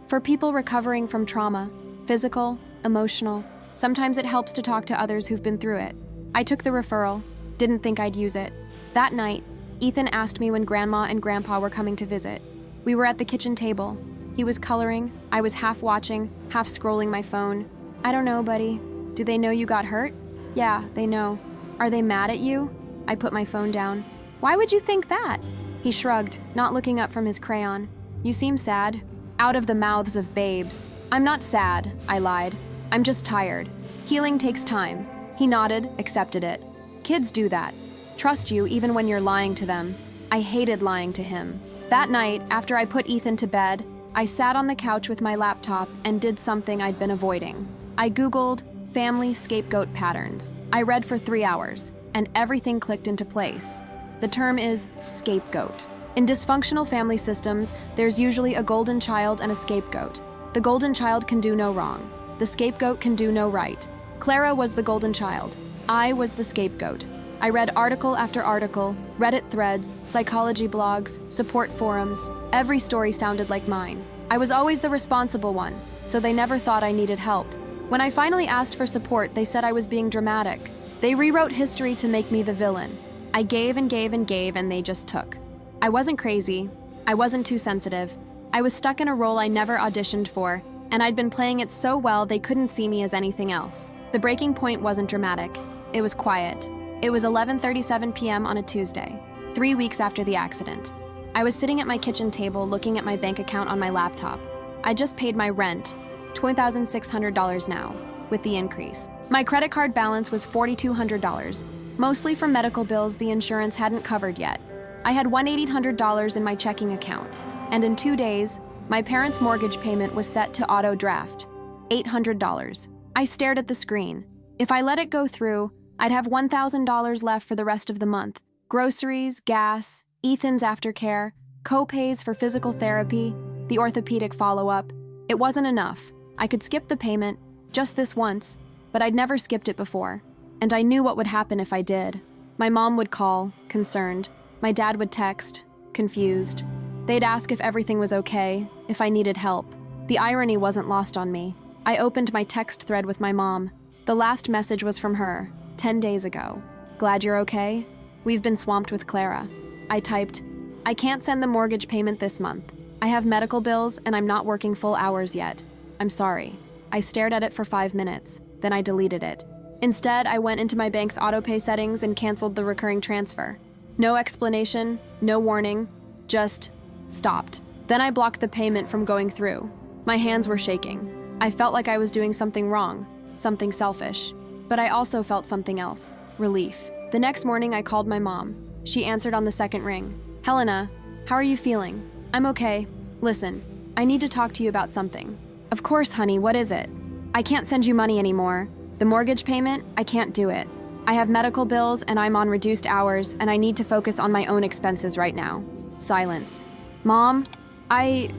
For people recovering from trauma, physical, emotional. Sometimes it helps to talk to others who've been through it. I took the referral, didn't think I'd use it. That night, Ethan asked me when Grandma and Grandpa were coming to visit. We were at the kitchen table. He was coloring, I was half watching, half scrolling my phone. I don't know, buddy. Do they know you got hurt? Yeah, they know. Are they mad at you? I put my phone down. Why would you think that? He shrugged, not looking up from his crayon. You seem sad. Out of the mouths of babes. I'm not sad, I lied. I'm just tired. Healing takes time. He nodded, accepted it. Kids do that. Trust you even when you're lying to them. I hated lying to him. That night, after I put Ethan to bed, I sat on the couch with my laptop and did something I'd been avoiding. I Googled family scapegoat patterns. I read for 3 hours, and everything clicked into place. The term is scapegoat. In dysfunctional family systems, there's usually a golden child and a scapegoat. The golden child can do no wrong. The scapegoat can do no right. Clara was the golden child. I was the scapegoat. I read article after article, Reddit threads, psychology blogs, support forums. Every story sounded like mine. I was always the responsible one, so they never thought I needed help. When I finally asked for support, they said I was being dramatic. They rewrote history to make me the villain. I gave and gave and gave, and they just took. I wasn't crazy. I wasn't too sensitive. I was stuck in a role I never auditioned for, and I'd been playing it so well they couldn't see me as anything else. The breaking point wasn't dramatic. It was quiet. It was 11:37 p.m. on a Tuesday, 3 weeks after the accident. I was sitting at my kitchen table looking at my bank account on my laptop. I just paid my rent, $2,600 now, with the increase. My credit card balance was $4,200, mostly from medical bills the insurance hadn't covered yet. I had $1,800 in my checking account, and in 2 days, my parents' mortgage payment was set to auto draft, $800. I stared at the screen. If I let it go through, I'd have $1,000 left for the rest of the month. Groceries, gas, Ethan's aftercare, co-pays for physical therapy, the orthopedic follow-up. It wasn't enough. I could skip the payment, just this once, but I'd never skipped it before. And I knew what would happen if I did. My mom would call, concerned. My dad would text, confused. They'd ask if everything was okay, if I needed help. The irony wasn't lost on me. I opened my text thread with my mom. The last message was from her, 10 days ago. Glad you're okay? We've been swamped with Clara. I typed, I can't send the mortgage payment this month. I have medical bills and I'm not working full hours yet. I'm sorry. I stared at it for 5 minutes, then I deleted it. Instead, I went into my bank's autopay settings and canceled the recurring transfer. No explanation, no warning, just stopped. Then I blocked the payment from going through. My hands were shaking. I felt like I was doing something wrong, something selfish. But I also felt something else, relief. The next morning, I called my mom. She answered on the second ring. Helena, how are you feeling? I'm okay. Listen, I need to talk to you about something. Of course, honey, what is it? I can't send you money anymore. The mortgage payment, I can't do it. I have medical bills and I'm on reduced hours and I need to focus on my own expenses right now. Silence. Mom, I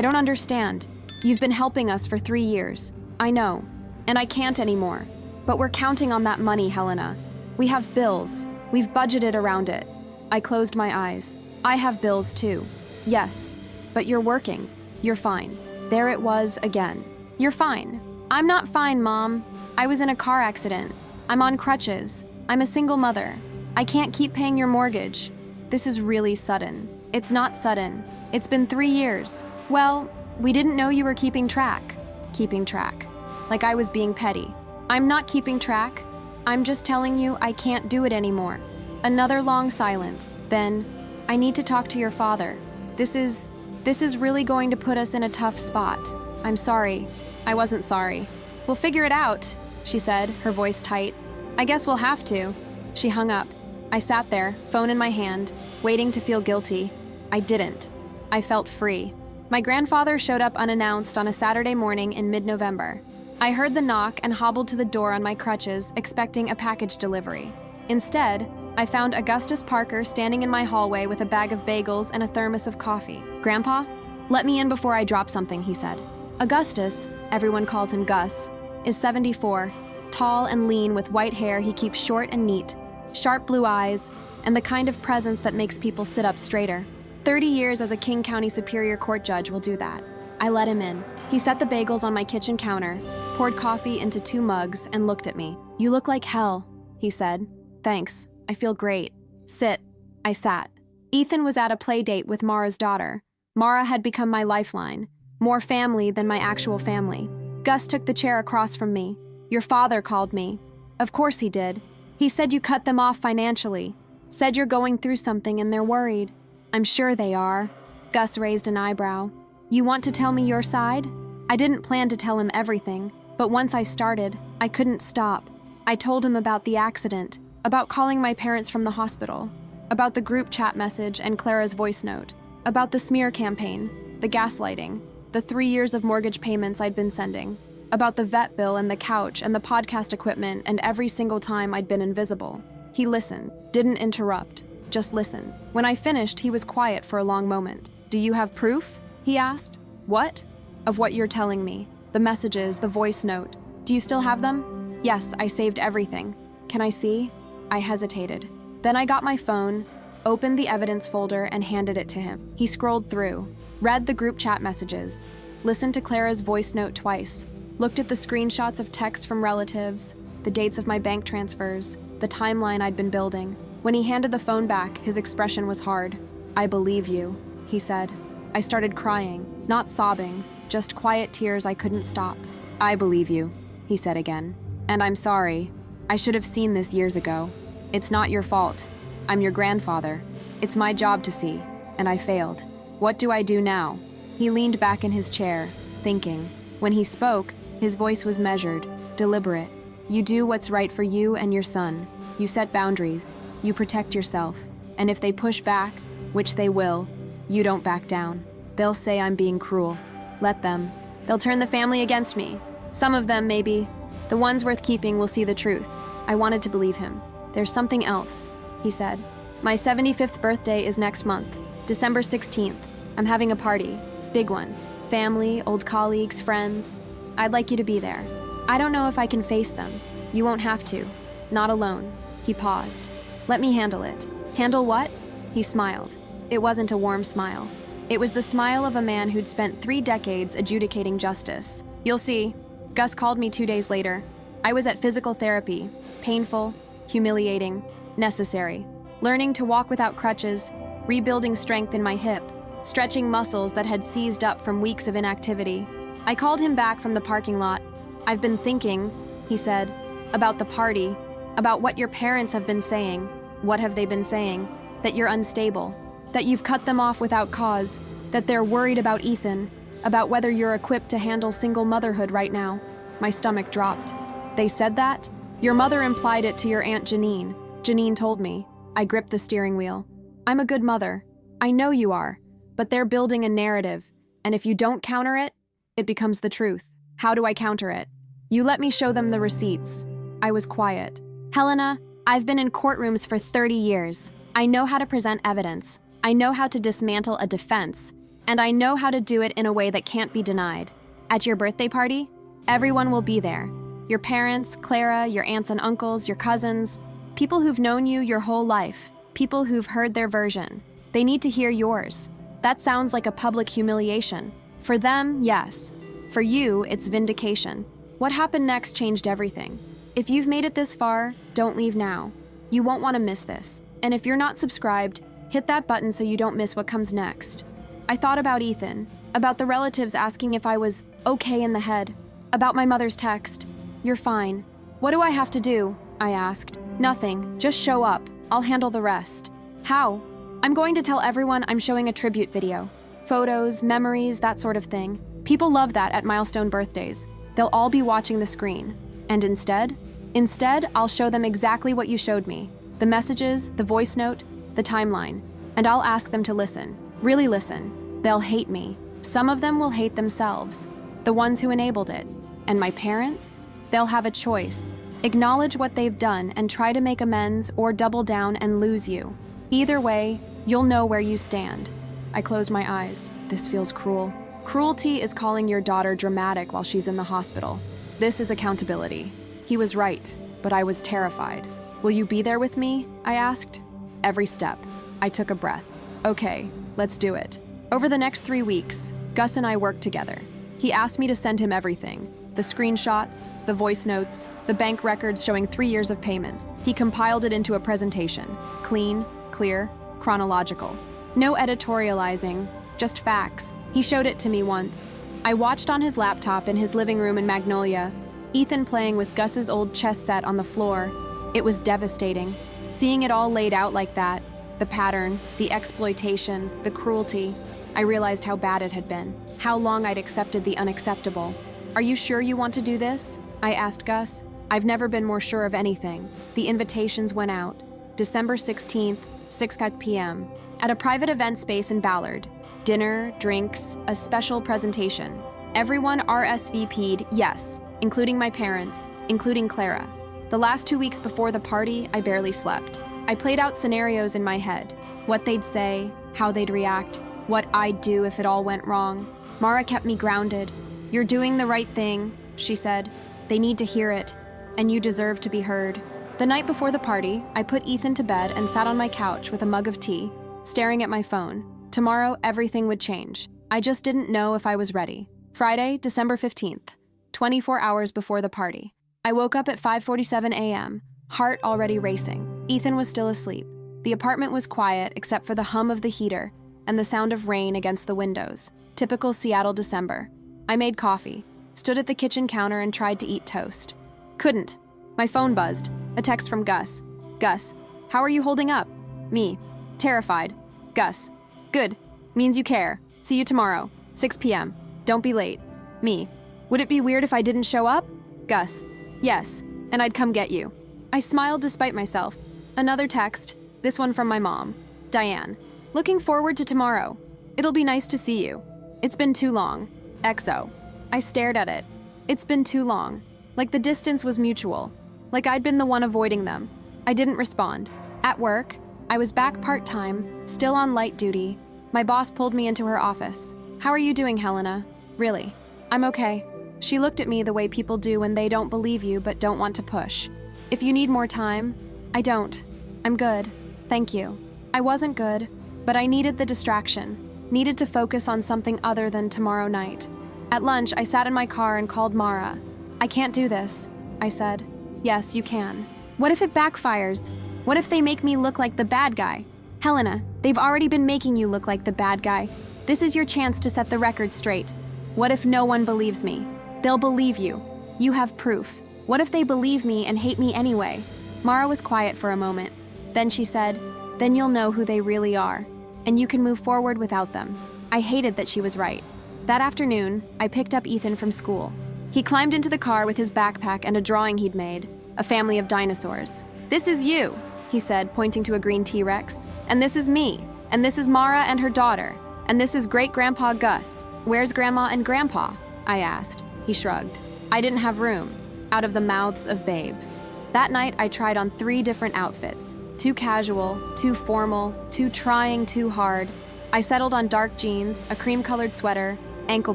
don't understand. You've been helping us for 3 years. I know. And I can't anymore. But we're counting on that money, Helena. We have bills. We've budgeted around it. I closed my eyes. I have bills too. Yes, but you're working. You're fine. There it was again. You're fine. I'm not fine, Mom. I was in a car accident. I'm on crutches. I'm a single mother. I can't keep paying your mortgage. This is really sudden. It's not sudden. It's been 3 years. Well, we didn't know you were keeping track. Keeping track. Like I was being petty. I'm not keeping track. I'm just telling you I can't do it anymore. Another long silence. Then, I need to talk to your father. This is really going to put us in a tough spot. I'm sorry. I wasn't sorry. We'll figure it out, she said, her voice tight. I guess we'll have to. She hung up. I sat there, phone in my hand, waiting to feel guilty. I didn't. I felt free. My grandfather showed up unannounced on a Saturday morning in mid-November. I heard the knock and hobbled to the door on my crutches, expecting a package delivery. Instead, I found Augustus Parker standing in my hallway with a bag of bagels and a thermos of coffee. Grandpa? Let me in before I drop something, he said. Augustus, everyone calls him Gus, is 74, tall and lean with white hair he keeps short and neat, sharp blue eyes, and the kind of presence that makes people sit up straighter. 30 years as a King County Superior Court judge will do that. I let him in. He set the bagels on my kitchen counter, poured coffee into 2 mugs, and looked at me. You look like hell, he said. Thanks. I feel great. Sit. I sat. Ethan was at a play date with Mara's daughter. Mara had become my lifeline, more family than my actual family. Gus took the chair across from me. Your father called me. Of course he did. He said you cut them off financially. Said you're going through something and they're worried. I'm sure they are. Gus raised an eyebrow. You want to tell me your side? I didn't plan to tell him everything, but once I started, I couldn't stop. I told him about the accident, about calling my parents from the hospital, about the group chat message and Clara's voice note, about the smear campaign, the gaslighting, the 3 years of mortgage payments I'd been sending, about the vet bill and the couch and the podcast equipment and every single time I'd been invisible. He listened, didn't interrupt, just listened. When I finished, he was quiet for a long moment. Do you have proof? He asked. What? Of what you're telling me. The messages, the voice note. Do you still have them? Yes, I saved everything. Can I see? I hesitated. Then I got my phone, opened the evidence folder, and handed it to him. He scrolled through, read the group chat messages, listened to Clara's voice note twice, looked at the screenshots of text from relatives, the dates of my bank transfers, the timeline I'd been building. When he handed the phone back, his expression was hard. I believe you, he said. I started crying, not sobbing, just quiet tears I couldn't stop. I believe you, he said again. And I'm sorry. I should have seen this years ago. It's not your fault. I'm your grandfather. It's my job to see, and I failed. What do I do now? He leaned back in his chair, thinking. When he spoke, his voice was measured, deliberate. You do what's right for you and your son. You set boundaries. You protect yourself. And if they push back, which they will, you don't back down. They'll say I'm being cruel. Let them. They'll turn the family against me. Some of them, maybe. The ones worth keeping will see the truth. I wanted to believe him. There's something else, he said. My 75th birthday is next month, December 16th. I'm having a party. Big one. Family, old colleagues, friends. I'd like you to be there. I don't know if I can face them. You won't have to. Not alone. He paused. Let me handle it. Handle what? He smiled. It wasn't a warm smile. It was the smile of a man who'd spent 3 decades adjudicating justice. You'll see. Gus called me 2 days later. I was at physical therapy. Painful, humiliating, necessary. Learning to walk without crutches, rebuilding strength in my hip, stretching muscles that had seized up from weeks of inactivity. I called him back from the parking lot. I've been thinking, he said, about the party, about what your parents have been saying. What have they been saying? That you're unstable, that you've cut them off without cause, that they're worried about Ethan, about whether you're equipped to handle single motherhood right now. My stomach dropped. They said that? Your mother implied it to your Aunt Janine. Janine told me. I gripped the steering wheel. I'm a good mother. I know you are. But they're building a narrative, and if you don't counter it, it becomes the truth. How do I counter it? You let me show them the receipts. I was quiet. Helena, I've been in courtrooms for 30 years. I know how to present evidence. I know how to dismantle a defense. And I know how to do it in a way that can't be denied. At your birthday party, everyone will be there. Your parents, Clara, your aunts and uncles, your cousins, people who've known you your whole life, people who've heard their version. They need to hear yours. That sounds like a public humiliation. For them, yes. For you, it's vindication. What happened next changed everything. If you've made it this far, don't leave now. You won't want to miss this. And if you're not subscribed, hit that button so you don't miss what comes next. I thought about Ethan, about the relatives asking if I was okay in the head, about my mother's text. You're fine. What do I have to do? I asked. Nothing. Just show up. I'll handle the rest. How? I'm going to tell everyone I'm showing a tribute video. Photos, memories, that sort of thing. People love that at milestone birthdays. They'll all be watching the screen. And instead, I'll show them exactly what you showed me. The messages, the voice note, the timeline. And I'll ask them to listen. Really listen. They'll hate me. Some of them will hate themselves. The ones who enabled it. And my parents? They'll have a choice. Acknowledge what they've done and try to make amends or double down and lose you. Either way, you'll know where you stand. I closed my eyes. This feels cruel. Cruelty is calling your daughter dramatic while she's in the hospital. This is accountability. He was right, but I was terrified. Will you be there with me? I asked. Every step. I took a breath. Okay, let's do it. Over the next 3 weeks, Gus and I worked together. He asked me to send him everything. The screenshots, the voice notes, the bank records showing 3 years of payments. He compiled it into a presentation. Clean, clear, chronological. No editorializing, just facts. He showed it to me once. I watched on his laptop in his living room in Magnolia, Ethan playing with Gus's old chess set on the floor. It was devastating. Seeing it all laid out like that, the pattern, the exploitation, the cruelty, I realized how bad it had been, how long I'd accepted the unacceptable. Are you sure you want to do this? I asked Gus. I've never been more sure of anything. The invitations went out. December 16th, 6 p.m. at a private event space in Ballard. Dinner, drinks, a special presentation. Everyone RSVP'd, yes, including my parents, including Clara. The last 2 weeks before the party, I barely slept. I played out scenarios in my head. What they'd say, how they'd react, what I'd do if it all went wrong. Mara kept me grounded. You're doing the right thing, she said. They need to hear it, and you deserve to be heard. The night before the party, I put Ethan to bed and sat on my couch with a mug of tea, staring at my phone. Tomorrow, everything would change. I just didn't know if I was ready. Friday, December 15th, 24 hours before the party. I woke up at 5:47 a.m., heart already racing. Ethan was still asleep. The apartment was quiet except for the hum of the heater and the sound of rain against the windows. Typical Seattle December. I made coffee, stood at the kitchen counter and tried to eat toast. Couldn't. My phone buzzed. A text from Gus. Gus, how are you holding up? Me. Terrified. Gus. Good. Means you care. See you tomorrow. 6 p.m. Don't be late. Me. Would it be weird if I didn't show up? Gus. Yes. And I'd come get you. I smiled despite myself. Another text. This one from my mom. Diane. Looking forward to tomorrow. It'll be nice to see you. It's been too long. XO. I stared at it. It's been too long. Like the distance was mutual. Like I'd been the one avoiding them. I didn't respond. At work, I was back part-time, still on light duty. My boss pulled me into her office. How are you doing, Helena? Really? I'm okay. She looked at me the way people do when they don't believe you but don't want to push. If you need more time, I don't. I'm good. Thank you. I wasn't good, but I needed the distraction. Needed to focus on something other than tomorrow night. At lunch, I sat in my car and called Mara. I can't do this, I said. Yes, you can. What if it backfires? What if they make me look like the bad guy? Helena, they've already been making you look like the bad guy. This is your chance to set the record straight. What if no one believes me? They'll believe you. You have proof. What if they believe me and hate me anyway? Mara was quiet for a moment. Then she said, then you'll know who they really are, and you can move forward without them. I hated that she was right. That afternoon, I picked up Ethan from school. He climbed into the car with his backpack and a drawing he'd made, a family of dinosaurs. This is you, he said, pointing to a green T-Rex. And this is me. And this is Mara and her daughter. And this is Great-Grandpa Gus. Where's Grandma and Grandpa? I asked. He shrugged. I didn't have room. Out of the mouths of babes. That night, I tried on 3 different outfits. Too casual, too formal, too trying too hard. I settled on dark jeans, a cream-colored sweater, ankle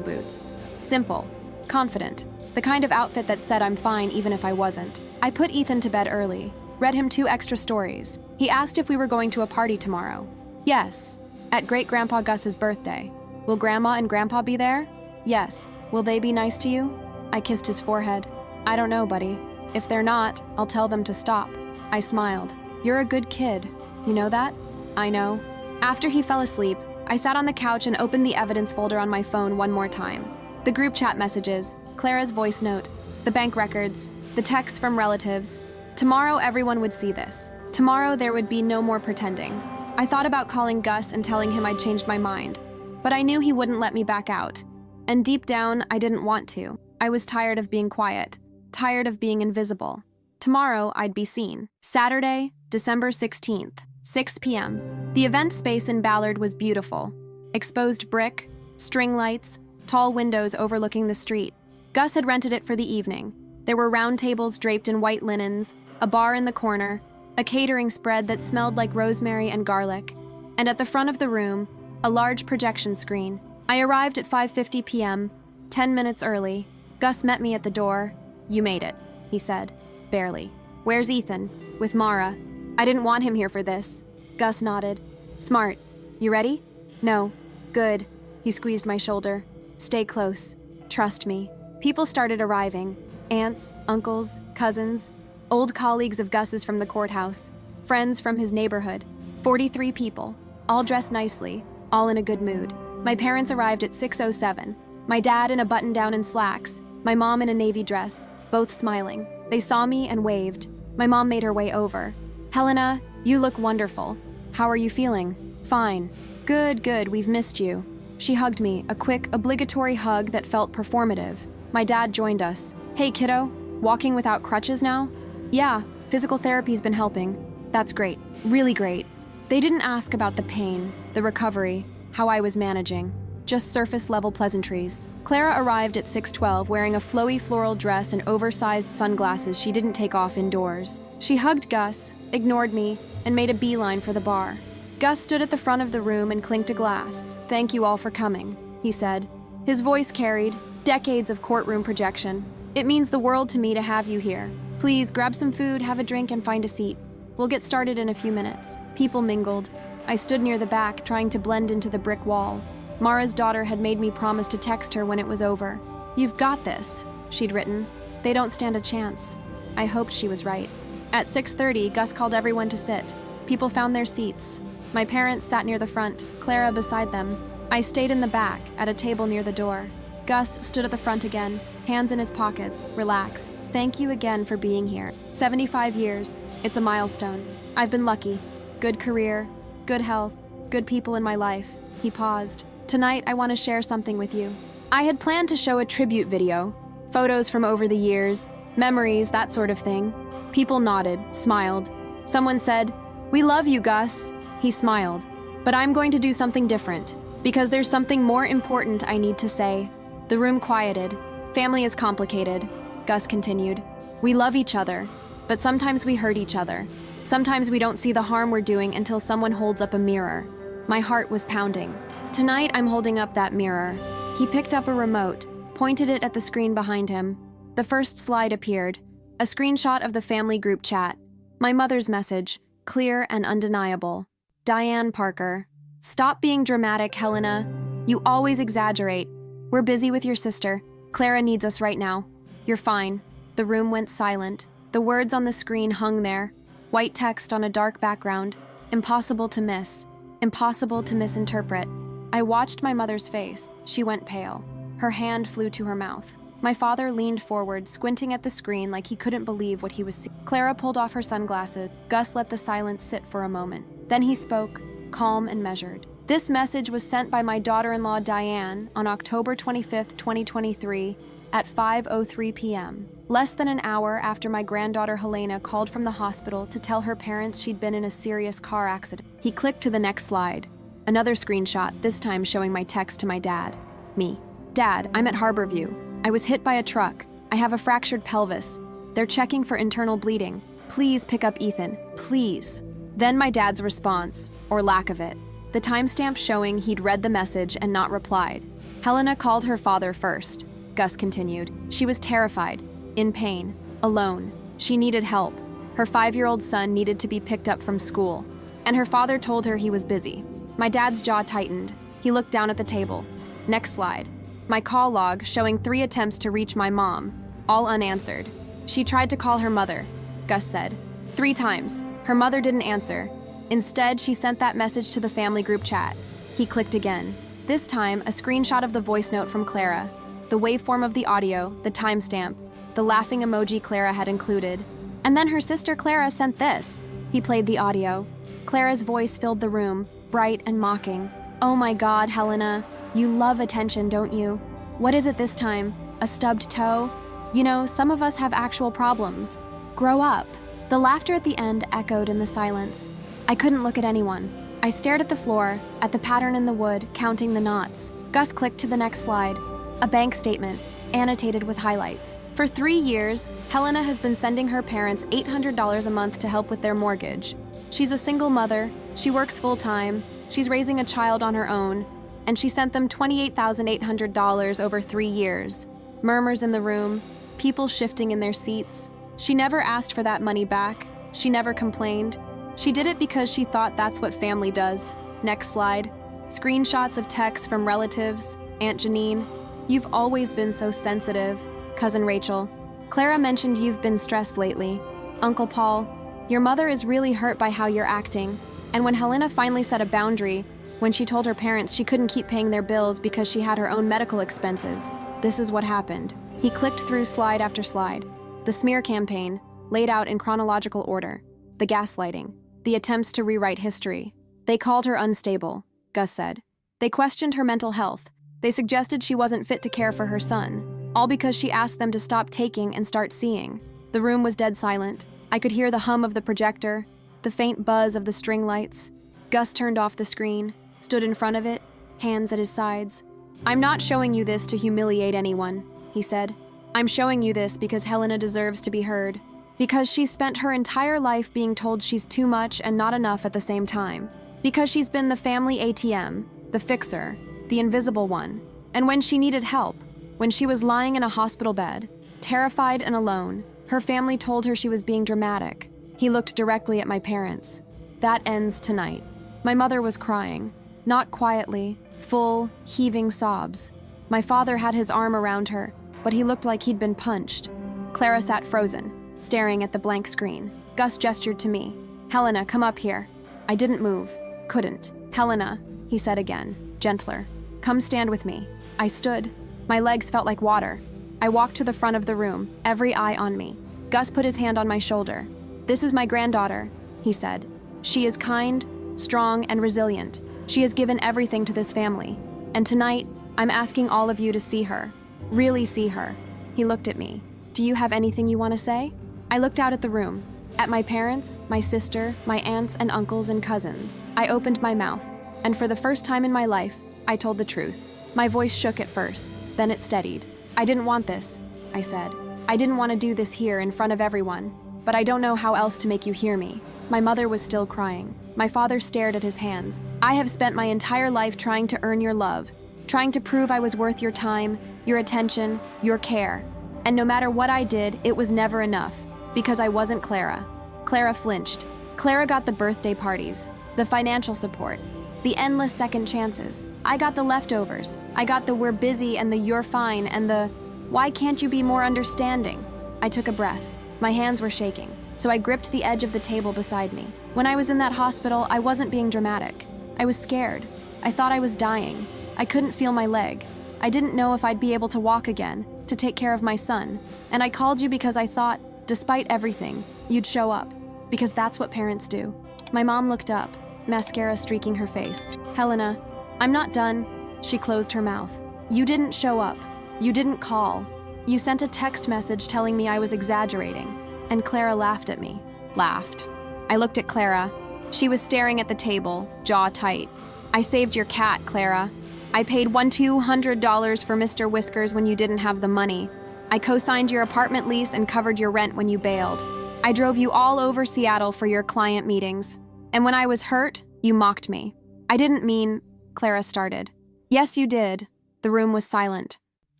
boots. Simple. Confident. The kind of outfit that said I'm fine even if I wasn't. I put Ethan to bed early. Read him 2 extra stories. He asked if we were going to a party tomorrow. Yes. At Great-Grandpa Gus's birthday. Will Grandma and Grandpa be there? Yes. Will they be nice to you? I kissed his forehead. I don't know, buddy. If they're not, I'll tell them to stop. I smiled. You're a good kid. You know that? I know. After he fell asleep, I sat on the couch and opened the evidence folder on my phone one more time. The group chat messages, Clara's voice note, the bank records, the texts from relatives. Tomorrow everyone would see this. Tomorrow there would be no more pretending. I thought about calling Gus and telling him I'd changed my mind, but I knew he wouldn't let me back out. And deep down, I didn't want to. I was tired of being quiet, tired of being invisible. Tomorrow, I'd be seen. Saturday, December 16th, 6 p.m. The event space in Ballard was beautiful. Exposed brick, string lights, tall windows overlooking the street. Gus had rented it for the evening. There were round tables draped in white linens, a bar in the corner, a catering spread that smelled like rosemary and garlic, and at the front of the room, a large projection screen. I arrived at 5:50 p.m., 10 minutes early. Gus met me at the door. You made it, he said. Barely. Where's Ethan? With Mara. I didn't want him here for this. Gus nodded. Smart. You ready? No. Good. He squeezed my shoulder. Stay close. Trust me. People started arriving. Aunts, uncles, cousins, old colleagues of Gus's from the courthouse, friends from his neighborhood. 43 people, all dressed nicely, all in a good mood. My parents arrived at 6:07. My dad in a button-down and slacks, my mom in a navy dress, both smiling. They saw me and waved. My mom made her way over. Helena, you look wonderful. How are you feeling? Fine. Good, we've missed you. She hugged me, a quick, obligatory hug that felt performative. My dad joined us. Hey, kiddo, walking without crutches now? Yeah, physical therapy's been helping. That's great, really great. They didn't ask about the pain, the recovery, how I was managing. Just surface-level pleasantries. Clara arrived at 6:12 wearing a flowy floral dress and oversized sunglasses she didn't take off indoors. She hugged Gus, ignored me, and made a beeline for the bar. Gus stood at the front of the room and clinked a glass. Thank you all for coming, he said. His voice carried decades of courtroom projection. It means the world to me to have you here. Please grab some food, have a drink, and find a seat. We'll get started in a few minutes. People mingled. I stood near the back, trying to blend into the brick wall. Mara's daughter had made me promise to text her when it was over. You've got this, she'd written. They don't stand a chance. I hoped she was right. At 6:30, Gus called everyone to sit. People found their seats. My parents sat near the front, Clara beside them. I stayed in the back, at a table near the door. Gus stood at the front again, hands in his pocket, relaxed. Thank you again for being here. 75 years. It's a milestone. I've been lucky. Good career, good health, good people in my life. He paused. Tonight, I want to share something with you. I had planned to show a tribute video, photos from over the years, memories, that sort of thing. People nodded, smiled. Someone said, "We love you, Gus." He smiled. But I'm going to do something different, because there's something more important I need to say. The room quieted. Family is complicated, Gus continued. We love each other, but sometimes we hurt each other. Sometimes we don't see the harm we're doing until someone holds up a mirror. My heart was pounding. Tonight, I'm holding up that mirror. He picked up a remote, pointed it at the screen behind him. The first slide appeared, a screenshot of the family group chat. My mother's message, clear and undeniable. Diane Parker. Stop being dramatic, Helena. You always exaggerate. We're busy with your sister. Clara needs us right now. You're fine. The room went silent. The words on the screen hung there. White text on a dark background. Impossible to miss. Impossible to misinterpret. I watched my mother's face. She went pale. Her hand flew to her mouth. My father leaned forward, squinting at the screen like he couldn't believe what he was seeing. Clara pulled off her sunglasses. Gus let the silence sit for a moment. Then he spoke, calm and measured. This message was sent by my daughter-in-law Diane on October 25th, 2023 at 5:03 p.m., less than an hour after my granddaughter Helena called from the hospital to tell her parents she'd been in a serious car accident. He clicked to the next slide. Another screenshot, this time showing my text to my dad. Me. Dad, I'm at Harborview. I was hit by a truck. I have a fractured pelvis. They're checking for internal bleeding. Please pick up Ethan. Please. Then my dad's response, or lack of it. The timestamp showing he'd read the message and not replied. Helena called her father first, Gus continued. She was terrified, in pain, alone. She needed help. Her 5-year-old son needed to be picked up from school, and her father told her he was busy. My dad's jaw tightened. He looked down at the table. Next slide. My call log showing 3 attempts to reach my mom, all unanswered. She tried to call her mother, Gus said. 3 times. Her mother didn't answer. Instead, she sent that message to the family group chat. He clicked again. This time, a screenshot of the voice note from Clara, the waveform of the audio, the timestamp, the laughing emoji Clara had included. And then her sister Clara sent this. He played the audio. Clara's voice filled the room, bright and mocking. Oh my God, Helena, you love attention, don't you? What is it this time? A stubbed toe? You know, some of us have actual problems. Grow up. The laughter at the end echoed in the silence. I couldn't look at anyone. I stared at the floor, at the pattern in the wood, counting the knots. Gus clicked to the next slide. A bank statement, annotated with highlights. For 3 years, Helena has been sending her parents $800 a month to help with their mortgage. She's a single mother, she works full-time, she's raising a child on her own, and she sent them $28,800 over 3 years. Murmurs in the room, people shifting in their seats. She never asked for that money back. She never complained. She did it because she thought that's what family does. Next slide. Screenshots of texts from relatives. Aunt Janine, you've always been so sensitive. Cousin Rachel, Clara mentioned you've been stressed lately. Uncle Paul, your mother is really hurt by how you're acting. And when Helena finally set a boundary, when she told her parents she couldn't keep paying their bills because she had her own medical expenses, this is what happened. He clicked through slide after slide. The smear campaign, laid out in chronological order. The gaslighting. The attempts to rewrite history. They called her unstable, Gus said. They questioned her mental health. They suggested she wasn't fit to care for her son, all because she asked them to stop taking and start seeing. The room was dead silent. I could hear the hum of the projector, the faint buzz of the string lights. Gus turned off the screen, stood in front of it, hands at his sides. I'm not showing you this to humiliate anyone, he said. I'm showing you this because Helena deserves to be heard. Because she's spent her entire life being told she's too much and not enough at the same time. Because she's been the family ATM, the fixer, the invisible one. And when she needed help, when she was lying in a hospital bed, terrified and alone, her family told her she was being dramatic. He looked directly at my parents. That ends tonight. My mother was crying, not quietly, full, heaving sobs. My father had his arm around her, but he looked like he'd been punched. Clara sat frozen, staring at the blank screen. Gus gestured to me. Helena, come up here. I didn't move. Couldn't. Helena, he said again, gentler. Come stand with me. I stood. My legs felt like water. I walked to the front of the room, every eye on me. Gus put his hand on my shoulder. This is my granddaughter, he said. She is kind, strong, and resilient. She has given everything to this family. And tonight, I'm asking all of you to see her. Really see her. He looked at me. Do you have anything you want to say? I looked out at the room, at my parents, my sister, my aunts and uncles and cousins. I opened my mouth, and for the first time in my life, I told the truth. My voice shook at first, then it steadied. I didn't want this, I said. I didn't want to do this here in front of everyone, but I don't know how else to make you hear me. My mother was still crying. My father stared at his hands. I have spent my entire life trying to earn your love, trying to prove I was worth your time, your attention, your care. And no matter what I did, it was never enough, because I wasn't Clara. Clara flinched. Clara got the birthday parties, the financial support, the endless second chances. I got the leftovers. I got the we're busy and the you're fine and the why can't you be more understanding? I took a breath. My hands were shaking, so I gripped the edge of the table beside me. When I was in that hospital, I wasn't being dramatic. I was scared. I thought I was dying. I couldn't feel my leg. I didn't know if I'd be able to walk again, to take care of my son. And I called you because I thought, despite everything, you'd show up. Because that's what parents do. My mom looked up, mascara streaking her face. Helena, I'm not done. She closed her mouth. You didn't show up. You didn't call. You sent a text message telling me I was exaggerating. And Clara laughed at me. Laughed. I looked at Clara. She was staring at the table, jaw tight. I saved your cat, Clara. I paid $200 for Mr. Whiskers when you didn't have the money. I co-signed your apartment lease and covered your rent when you bailed. I drove you all over Seattle for your client meetings. And when I was hurt, you mocked me. I didn't mean, Clara started. Yes, you did. The room was silent.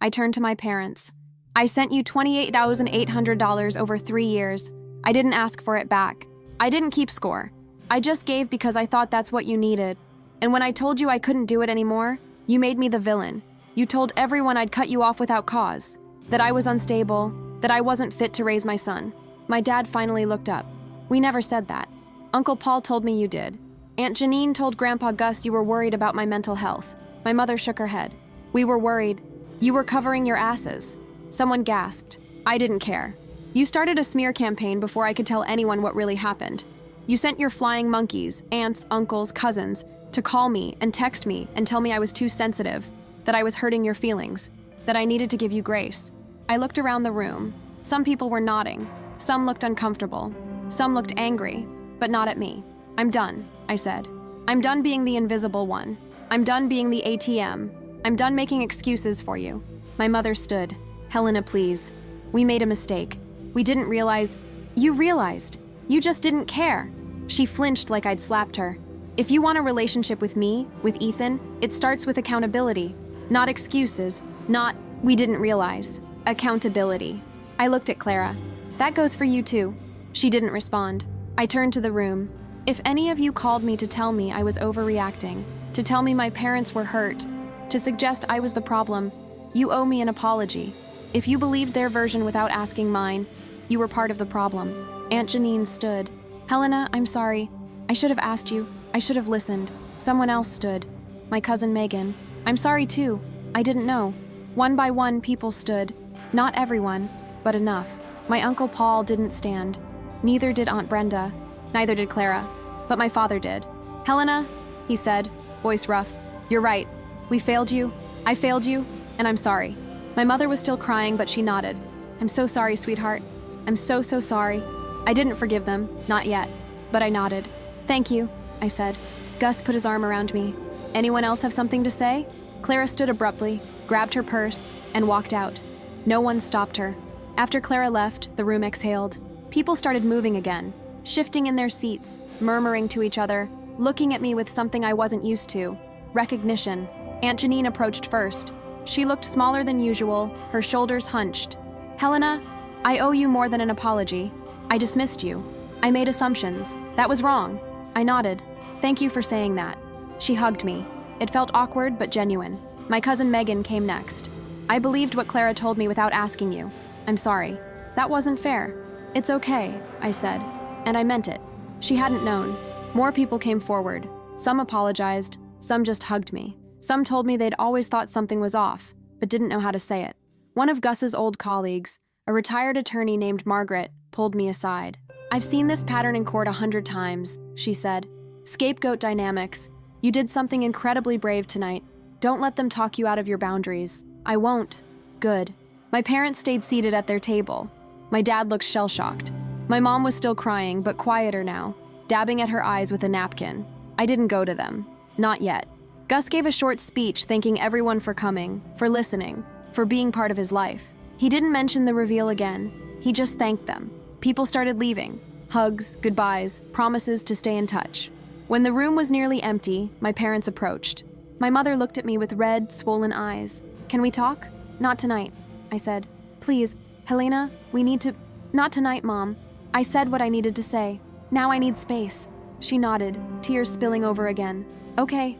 I turned to my parents. I sent you $28,800 over 3 years. I didn't ask for it back. I didn't keep score. I just gave because I thought that's what you needed. And when I told you I couldn't do it anymore, you made me the villain. You told everyone I'd cut you off without cause, that I was unstable, that I wasn't fit to raise my son. My dad finally looked up. We never said that. Uncle Paul told me you did. Aunt Janine told Grandpa Gus you were worried about my mental health. My mother shook her head. We were worried. You were covering your asses. Someone gasped. I didn't care. You started a smear campaign before I could tell anyone what really happened. You sent your flying monkeys, aunts, uncles, cousins, to call me and text me and tell me I was too sensitive, that I was hurting your feelings, that I needed to give you grace. I looked around the room. Some people were nodding. Some looked uncomfortable. Some looked angry, but not at me. I'm done, I said. I'm done being the invisible one. I'm done being the ATM. I'm done making excuses for you. My mother stood. Helena, please. We made a mistake. We didn't realize. You realized. You just didn't care. She flinched like I'd slapped her. If you want a relationship with me, with Ethan, it starts with accountability. Not excuses, not, we didn't realize. Accountability. I looked at Clara. That goes for you too. She didn't respond. I turned to the room. If any of you called me to tell me I was overreacting, to tell me my parents were hurt, to suggest I was the problem, you owe me an apology. If you believed their version without asking mine, you were part of the problem. Aunt Janine stood. Helena, I'm sorry. I should have asked you. I should have listened. Someone else stood. My cousin Megan. I'm sorry too. I didn't know. One by one, people stood. Not everyone, but enough. My Uncle Paul didn't stand. Neither did Aunt Brenda. Neither did Clara. But my father did. Helena, he said, voice rough. You're right. We failed you. I failed you, and I'm sorry. My mother was still crying, but she nodded. I'm so sorry, sweetheart. I'm so sorry. I didn't forgive them, not yet, but I nodded. Thank you, I said. Gus put his arm around me. Anyone else have something to say? Clara stood abruptly, grabbed her purse, and walked out. No one stopped her. After Clara left, the room exhaled. People started moving again, shifting in their seats, murmuring to each other, looking at me with something I wasn't used to. Recognition. Aunt Janine approached first. She looked smaller than usual, her shoulders hunched. Helena, I owe you more than an apology. I dismissed you. I made assumptions. That was wrong. I nodded. Thank you for saying that. She hugged me. It felt awkward but genuine. My cousin Megan came next. I believed what Clara told me without asking you. I'm sorry. That wasn't fair. It's okay, I said, and I meant it. She hadn't known. More people came forward. Some apologized, some just hugged me. Some told me they'd always thought something was off, but didn't know how to say it. One of Gus's old colleagues, a retired attorney named Margaret, pulled me aside. I've seen this pattern in court 100 times, she said. Scapegoat dynamics. You did something incredibly brave tonight. Don't let them talk you out of your boundaries. I won't. Good. My parents stayed seated at their table. My dad looked shell-shocked. My mom was still crying, but quieter now, dabbing at her eyes with a napkin. I didn't go to them. Not yet. Gus gave a short speech thanking everyone for coming, for listening, for being part of his life. He didn't mention the reveal again. He just thanked them. People started leaving. Hugs, goodbyes, promises to stay in touch. When the room was nearly empty, my parents approached. My mother looked at me with red, swollen eyes. Can we talk? Not tonight, I said. Please, Helena, we need to... Not tonight, Mom. I said what I needed to say. Now I need space. She nodded, tears spilling over again. Okay,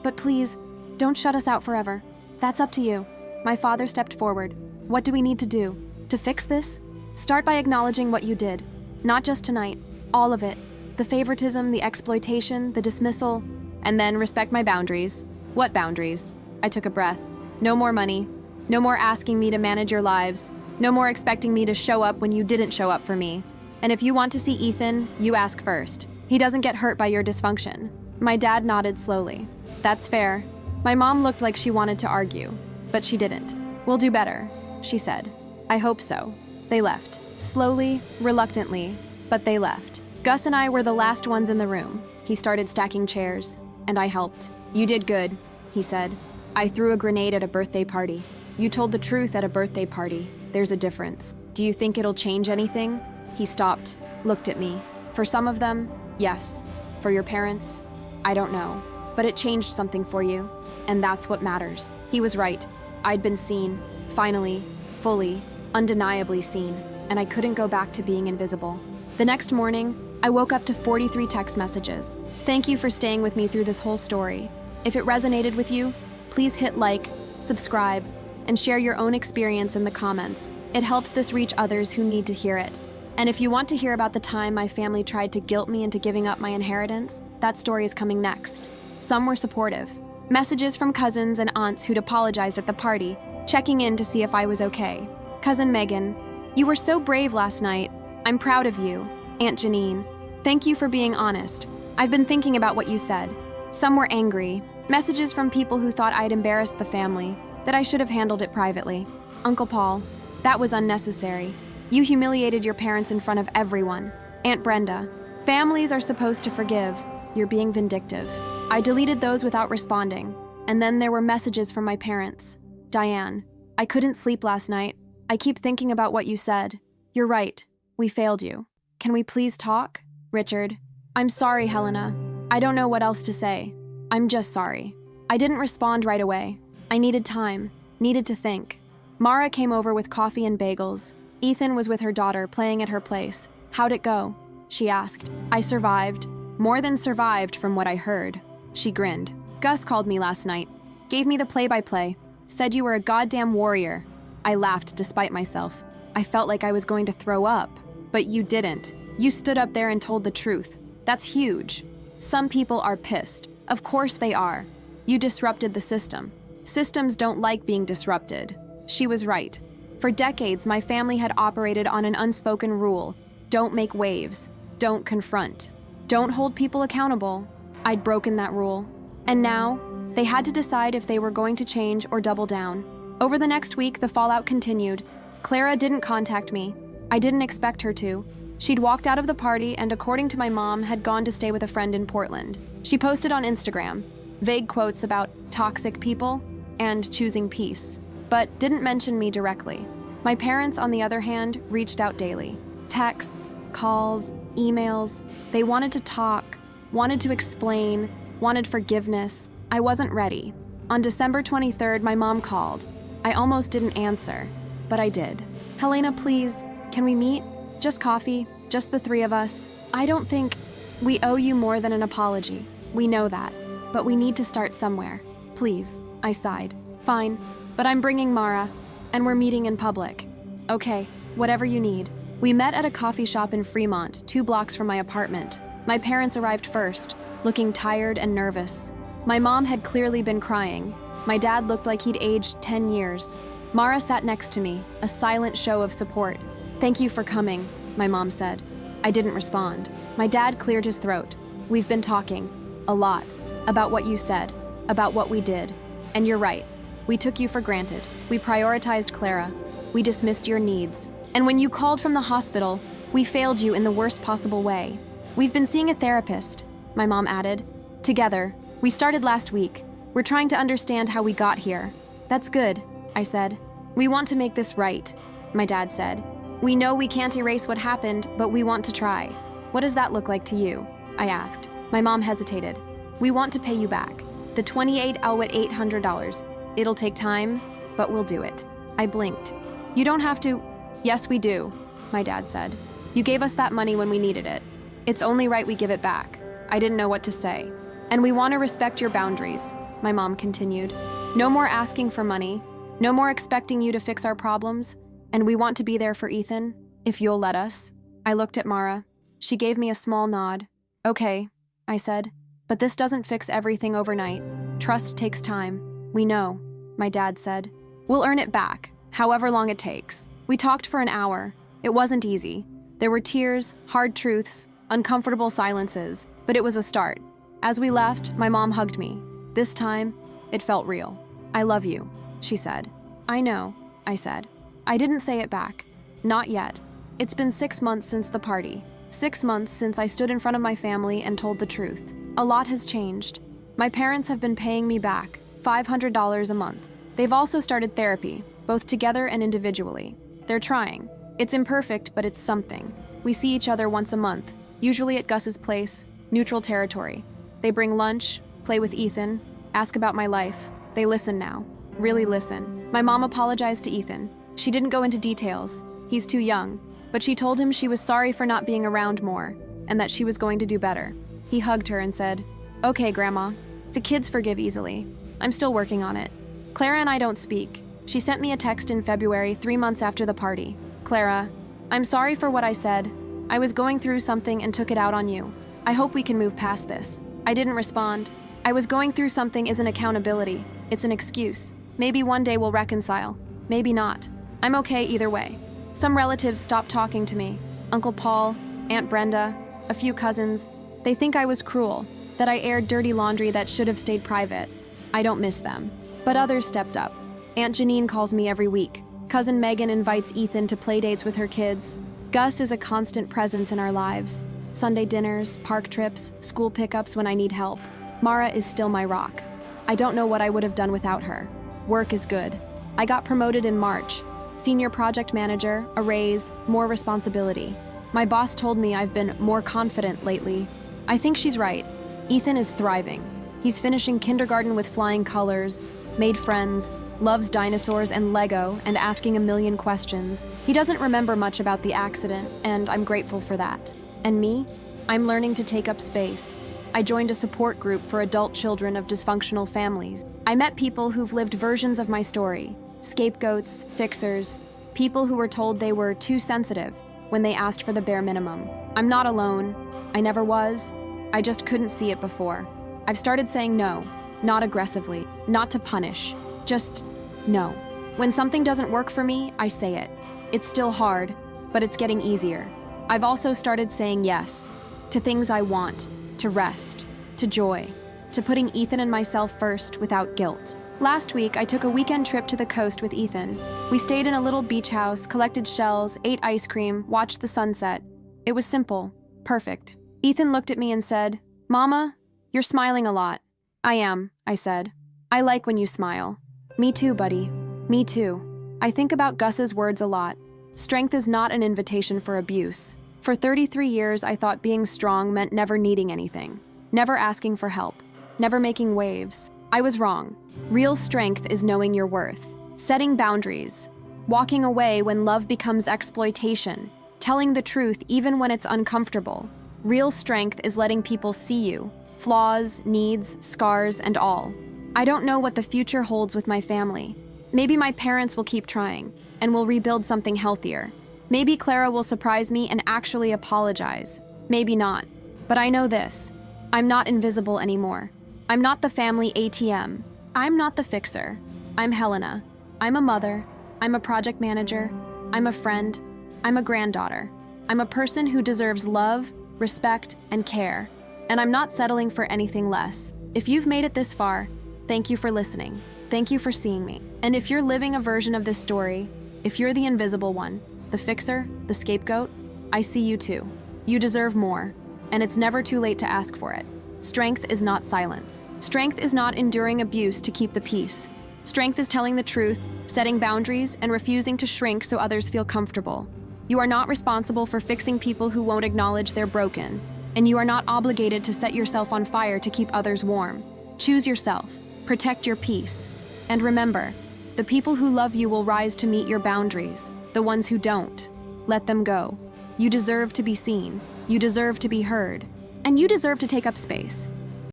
but please, don't shut us out forever. That's up to you. My father stepped forward. What do we need to do? To fix this? Start by acknowledging what you did. Not just tonight, all of it. The favoritism, the exploitation, the dismissal, and then respect my boundaries. What boundaries? I took a breath. No more money. No more asking me to manage your lives. No more expecting me to show up when you didn't show up for me. And if you want to see Ethan, you ask first. He doesn't get hurt by your dysfunction. My dad nodded slowly. That's fair. My mom looked like she wanted to argue, but she didn't. We'll do better, she said. I hope so. They left. Slowly, reluctantly, but they left. Gus and I were the last ones in the room. He started stacking chairs, and I helped. You did good, he said. I threw a grenade at a birthday party. You told the truth at a birthday party. There's a difference. Do you think it'll change anything? He stopped, looked at me. For some of them, yes. For your parents, I don't know. But it changed something for you, and that's what matters. He was right. I'd been seen, finally, fully, undeniably seen, and I couldn't go back to being invisible. The next morning, I woke up to 43 text messages. Thank you for staying with me through this whole story. If it resonated with you, please hit like, subscribe, and share your own experience in the comments. It helps this reach others who need to hear it. And if you want to hear about the time my family tried to guilt me into giving up my inheritance, that story is coming next. Some were supportive. Messages from cousins and aunts who'd apologized at the party, checking in to see if I was okay. Cousin Megan, you were so brave last night. I'm proud of you. Aunt Janine, thank you for being honest. I've been thinking about what you said. Some were angry. Messages from people who thought I'd embarrassed the family, that I should have handled it privately. Uncle Paul, that was unnecessary. You humiliated your parents in front of everyone. Aunt Brenda, families are supposed to forgive. You're being vindictive. I deleted those without responding. And then there were messages from my parents. Diane, I couldn't sleep last night. I keep thinking about what you said. You're right. We failed you. Can we please talk? Richard, I'm sorry, Helena. I don't know what else to say. I'm just sorry. I didn't respond right away. I needed time, needed to think. Mara came over with coffee and bagels. Ethan was with her daughter, playing at her place. How'd it go? She asked. I survived. More than survived from what I heard. She grinned. Gus called me last night. Gave me the play-by-play. Said you were a goddamn warrior. I laughed despite myself. I felt like I was going to throw up. But you didn't. You stood up there and told the truth. That's huge. Some people are pissed. Of course they are. You disrupted the system. Systems don't like being disrupted. She was right. For decades, my family had operated on an unspoken rule. Don't make waves. Don't confront. Don't hold people accountable. I'd broken that rule. And now, they had to decide if they were going to change or double down. Over the next week, the fallout continued. Clara didn't contact me. I didn't expect her to. She'd walked out of the party and, according to my mom, had gone to stay with a friend in Portland. She posted on Instagram vague quotes about toxic people and choosing peace, but didn't mention me directly. My parents, on the other hand, reached out daily. Texts, calls, emails. They wanted to talk, wanted to explain, wanted forgiveness. I wasn't ready. On December 23rd, my mom called. I almost didn't answer, but I did. Helena, please, can we meet? Just coffee, just the three of us. I don't think we owe you more than an apology. We know that, but we need to start somewhere. Please, I sighed. Fine, but I'm bringing Mara, and we're meeting in public. Okay, whatever you need. We met at a coffee shop in Fremont, 2 blocks from my apartment. My parents arrived first, looking tired and nervous. My mom had clearly been crying. My dad looked like he'd aged 10 years. Mara sat next to me, a silent show of support. Thank you for coming, my mom said. I didn't respond. My dad cleared his throat. We've been talking, a lot, about what you said, about what we did. And you're right. We took you for granted. We prioritized Clara. We dismissed your needs. And when you called from the hospital, we failed you in the worst possible way. We've been seeing a therapist, my mom added. Together. We started last week. We're trying to understand how we got here. That's good, I said. We want to make this right, my dad said. We know we can't erase what happened, but we want to try. What does that look like to you? I asked. My mom hesitated. We want to pay you back. The $800. It'll take time, but we'll do it. I blinked. You don't have to. Yes, we do, my dad said. You gave us that money when we needed it. It's only right we give it back. I didn't know what to say. And we want to respect your boundaries, my mom continued. No more asking for money. No more expecting you to fix our problems. And we want to be there for Ethan, if you'll let us. I looked at Mara. She gave me a small nod. Okay, I said. But this doesn't fix everything overnight. Trust takes time. We know, my dad said. We'll earn it back, however long it takes. We talked for an hour. It wasn't easy. There were tears, hard truths, uncomfortable silences, but it was a start. As we left, my mom hugged me. This time, it felt real. I love you, she said. I know, I said. I didn't say it back. Not yet. It's been 6 months since the party. 6 months since I stood in front of my family and told the truth. A lot has changed. My parents have been paying me back, $500 a month. They've also started therapy, both together and individually. They're trying. It's imperfect, but it's something. We see each other once a month, usually at Gus's place, neutral territory. They bring lunch, play with Ethan, ask about my life. They listen now. Really listen. My mom apologized to Ethan. She didn't go into details. He's too young. but she told him she was sorry for not being around more and that she was going to do better. He hugged her and said, "Okay, Grandma. The kids forgive easily. I'm still working on it." Clara and I don't speak. She sent me a text in February, 3 months after the party. "Clara, I'm sorry for what I said. I was going through something and took it out on you. I hope we can move past this." I didn't respond. I was going through something isn't accountability. It's an excuse. Maybe one day we'll reconcile. Maybe not. I'm okay either way. Some relatives stopped talking to me. Uncle Paul, Aunt Brenda, a few cousins. They think I was cruel, that I aired dirty laundry that should have stayed private. I don't miss them. But others stepped up. Aunt Janine calls me every week. Cousin Megan invites Ethan to play dates with her kids. Gus is a constant presence in our lives. Sunday dinners, park trips, school pickups when I need help. Mara is still my rock. I don't know what I would have done without her. Work is good. I got promoted in March. Senior project manager, a raise, more responsibility. My boss told me I've been more confident lately. I think she's right. Ethan is thriving. He's finishing kindergarten with flying colors, made friends, loves dinosaurs and Lego, and asking a million questions. He doesn't remember much about the accident, and I'm grateful for that. And me? I'm learning to take up space. I joined a support group for adult children of dysfunctional families. I met people who've lived versions of my story. Scapegoats, fixers, people who were told they were too sensitive when they asked for the bare minimum. I'm not alone. I never was. I just couldn't see it before. I've started saying no, not aggressively, not to punish, just no. When something doesn't work for me, I say it. It's still hard, but it's getting easier. I've also started saying yes to things I want, to rest, to joy, to putting Ethan and myself first without guilt. Last week, I took a weekend trip to the coast with Ethan. We stayed in a little beach house, collected shells, ate ice cream, watched the sunset. It was simple, perfect. Ethan looked at me and said, "Mama, you're smiling a lot." "I am," I said. "I like when you smile." "Me too, buddy. Me too." I think about Gus's words a lot. Strength is not an invitation for abuse. For 33 years, I thought being strong meant never needing anything, never asking for help, never making waves. I was wrong. Real strength is knowing your worth, setting boundaries, walking away when love becomes exploitation, telling the truth even when it's uncomfortable. Real strength is letting people see you, flaws, needs, scars, and all. I don't know what the future holds with my family. Maybe my parents will keep trying, and we'll rebuild something healthier. Maybe Clara will surprise me and actually apologize. Maybe not. But I know this. I'm not invisible anymore. I'm not the family ATM. I'm not the fixer. I'm Helena. I'm a mother. I'm a project manager. I'm a friend. I'm a granddaughter. I'm a person who deserves love, respect, and care. And I'm not settling for anything less. If you've made it this far, thank you for listening. Thank you for seeing me. And if you're living a version of this story, if you're the invisible one, the fixer, the scapegoat, I see you too. You deserve more, and it's never too late to ask for it. Strength is not silence. Strength is not enduring abuse to keep the peace. Strength is telling the truth, setting boundaries, and refusing to shrink so others feel comfortable. You are not responsible for fixing people who won't acknowledge they're broken, and you are not obligated to set yourself on fire to keep others warm. Choose yourself, protect your peace, and remember, the people who love you will rise to meet your boundaries. The ones who don't, let them go. You deserve to be seen. You deserve to be heard. And you deserve to take up space.